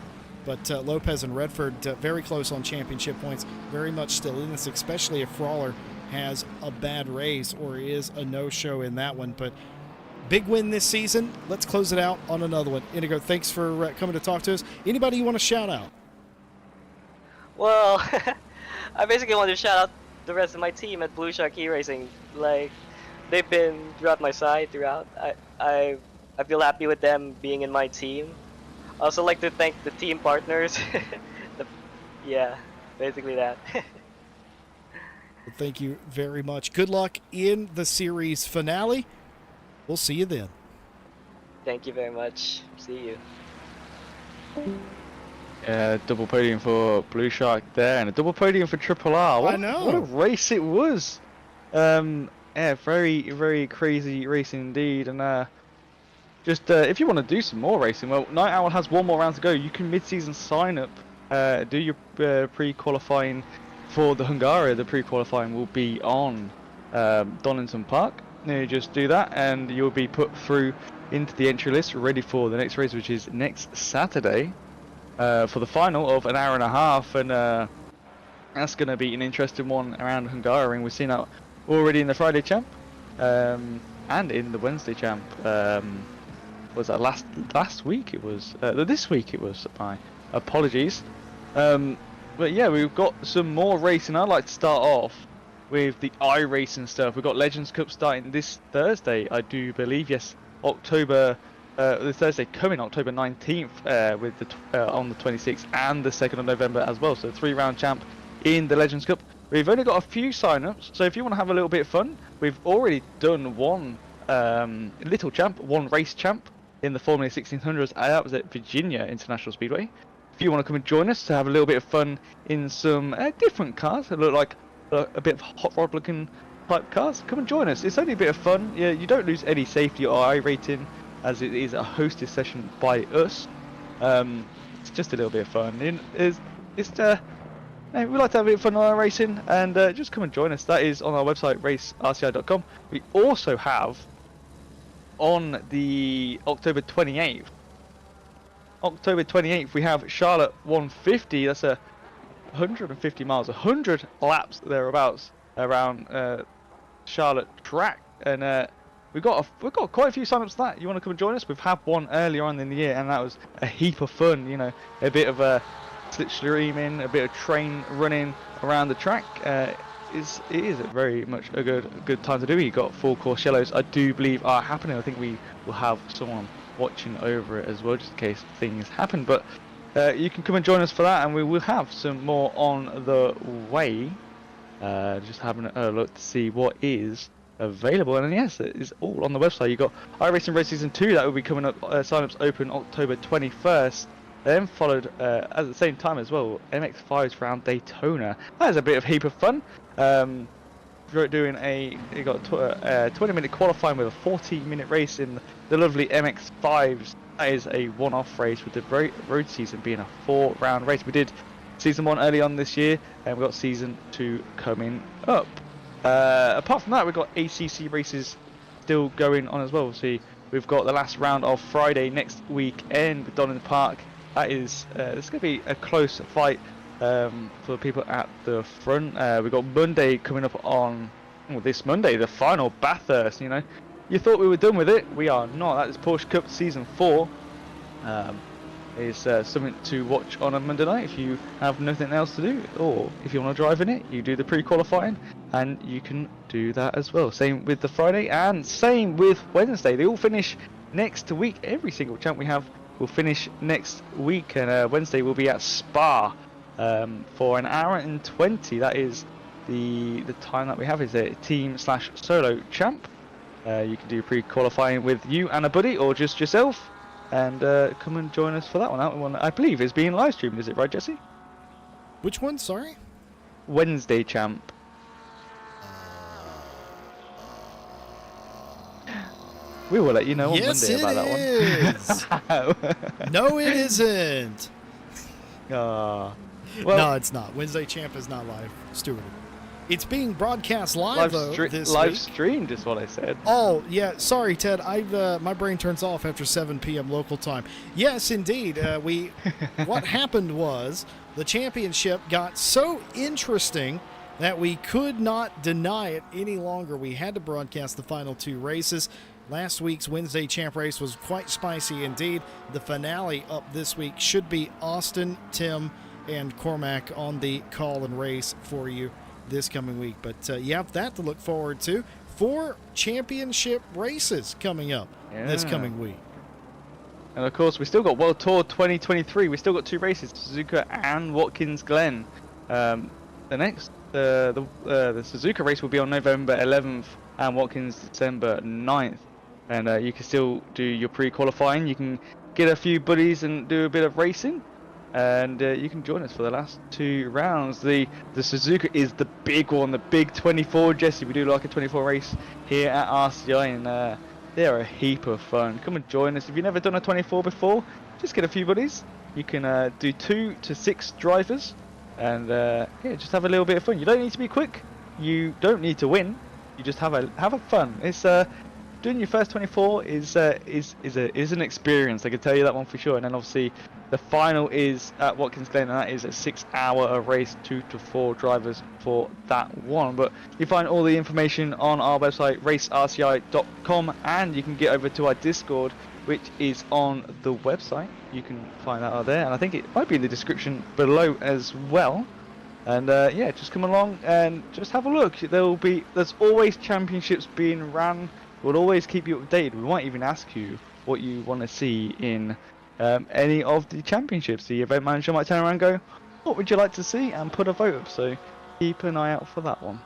but Lopez and Redford very close on championship points, very much still in this, especially if Frawler has a bad race or is a no-show in that one. But big win this season. Let's close it out on another one. Indigo, thanks for coming to talk to us. Anybody you want to shout out? Well, I basically want to shout out the rest of my team at Blue Shark E-Racing. Like, they've been throughout my side throughout. I feel happy with them being in my team. I also like to thank the team partners. Yeah, basically that. Well, thank you very much. Good luck in the series finale. We'll see you then. Thank you very much. See you. Double podium for Blue Shark there, and a double podium for Triple R. I know. What a race it was. Yeah, very, very crazy race indeed. And just if you want to do some more racing, well, Night Owl has one more round to go. You can mid-season sign up, do your pre-qualifying for the Hungaria. The pre-qualifying will be on Donington Park. You just do that, and you'll be put through into the entry list, ready for the next race, which is next Saturday. For the final of an hour and a half, and that's going to be an interesting one around Hungaroring. We've seen that already in the Friday champ, and in the Wednesday champ. Was that last week? It was this week. It was. My apologies. But yeah, we've got some more racing. I'd like to start off with the iRacing stuff. We've got Legends Cup starting this Thursday, I do believe. Yes, October. The Thursday coming, October 19th, with on the 26th and the 2nd of November as well. So 3-round champ in the Legends Cup. We've only got a few sign-ups, so if you want to have a little bit of fun, we've already done one little champ, one race champ in the Formula 1600s. That was at Virginia International Speedway. If you want to come and join us to have a little bit of fun in some different cars that look like a bit of hot rod looking type cars, come and join us. It's only a bit of fun. Yeah, you don't lose any safety or I rating, as it is a hosted session by us. It's just a little bit of fun. We like to have a bit of fun on our racing, and just come and join us. That is on our website, racerci.com. We also have on the October 28th, we have Charlotte 150. That's a 150 miles, 100 laps thereabouts around Charlotte track, and we've got quite a few sign-ups for that. You want to come and join us? We've had one earlier on in the year, and that was a heap of fun. You know, a bit of a slipstreaming, a bit of train running around the track. It is very much a good time to do it. You got full course yellows, I do believe, are happening. I think we will have someone watching over it as well, just in case things happen. But you can come and join us for that, and we will have some more on the way. Just having a look to see what is available, and yes, it is all on the website. You got iRacing Race Season 2 that will be coming up. Sign-ups open October 21st. Then followed at the same time as well, MX5s around Daytona. That is a bit of heap of fun. Doing you got 20-minute qualifying with a 40-minute race in the lovely MX5s. That is a one-off race, with the road season being a 4-round race. We did season 1 early on this year, and we've got season 2 coming up. Apart from that, we've got ACC races still going on as well. See, we've got the last round of Friday next weekend with Donington Park. That is, it's going to be a close fight for people at the front. We've got Monday coming up on this Monday, the final Bathurst. You know, you thought we were done with it. We are not. That is Porsche Cup Season 4. Is something to watch on a Monday night if you have nothing else to do, or if you want to drive in it, you do the pre-qualifying, and you can do that as well. Same with the Friday, and same with Wednesday. They all finish next week. Every single champ we have will finish next week, and Wednesday will be at Spa for an hour and 20. That is the time that we have. Is a team/solo champ. You can do pre-qualifying with you and a buddy, or just yourself, and come and join us for that one. That one, I believe, is being live streamed. Is it right, Jesse? Which one? Sorry. Wednesday champ. We will let you know on Monday about that one. No, it isn't. Well, no, it's not. Wednesday champ is not live, Stuart. It's being broadcast live this live week. Streamed is what I said. Oh yeah, sorry Ted. My brain turns off after 7 p.m. local time. Yes, indeed. What happened was the championship got so interesting that we could not deny it any longer. We had to broadcast the final 2 races. Last week's Wednesday champ race was quite spicy indeed. The finale up this week should be Austin, Tim, and Cormac on the call and race for you this coming week. But you have that to look forward to. 4 championship races coming up this coming week. And of course, we still got World Tour 2023. We still got 2 races, Suzuka and Watkins Glen. The Suzuka race will be on November 11th and Watkins December 9th. And you can still do your pre-qualifying. You can get a few buddies and do a bit of racing. And you can join us for the last 2 rounds. The Suzuka is the big one, the big 24, Jesse. We do like a 24 race here at RCI, and they are a heap of fun. Come and join us. If you've never done a 24 before, just get a few buddies. You can do 2 to 6 drivers, and just have a little bit of fun. You don't need to be quick. You don't need to win. You just have a fun. It's doing your first 24 is an experience. I can tell you that one for sure. And then obviously the final is at Watkins Glen, and that is a 6-hour race, 2 to 4 drivers for that one. But you find all the information on our website, racerci.com, and you can get over to our Discord, which is on the website. You can find that out there, and I think it might be in the description below as well. And just come along and just have a look. There's always championships being ran. We'll always keep you updated. We might even ask you what you want to see in any of the championships. The event manager might turn around and go, what would you like to see, and put a vote up. So keep an eye out for that one.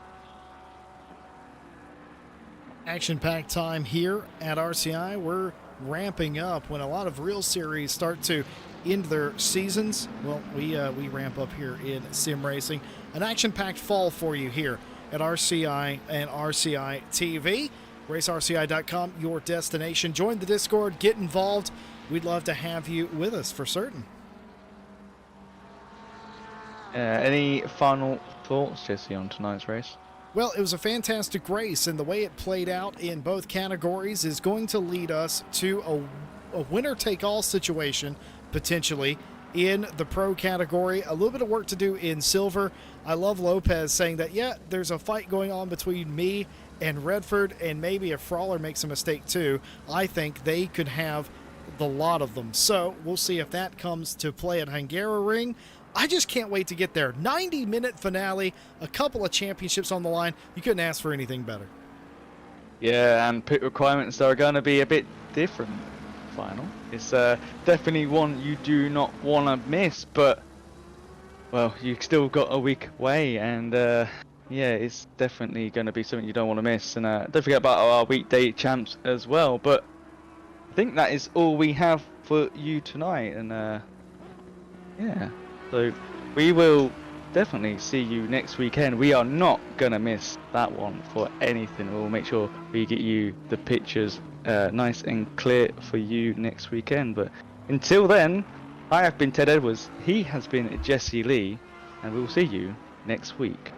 Action-packed time here at RCI. We're ramping up. When a lot of real series start to end their seasons, well, we ramp up here in sim racing. An action-packed fall for you here at RCI and RCI TV. RaceRCI.com, your destination. Join the Discord, get involved. We'd love to have you with us for certain. Any final thoughts, Jesse, on tonight's race? Well, it was a fantastic race, and the way it played out in both categories is going to lead us to a winner-take-all situation, potentially, in the pro category. A little bit of work to do in silver. I love Lopez saying that, yeah, there's a fight going on between me and Redford, and maybe if Frawler makes a mistake too, I think they could have the lot of them. So we'll see if that comes to play at Hungaroring. I just can't wait to get there. 90-minute finale, a couple of championships on the line. You couldn't ask for anything better. Yeah, and pit requirements are going to be a bit different. Final. It's definitely one you do not want to miss, but well, you've still got a week away, and yeah, it's definitely going to be something you don't want to miss. And don't forget about our weekday champs as well. But I think that is all we have for you tonight, and yeah, so we will definitely see you next weekend. We are not going to miss that one for anything. We'll make sure we get you the pictures nice and clear for you next weekend. But until then, I have been Ted Edwards, he has been Jesse Lee, and we'll see you next week.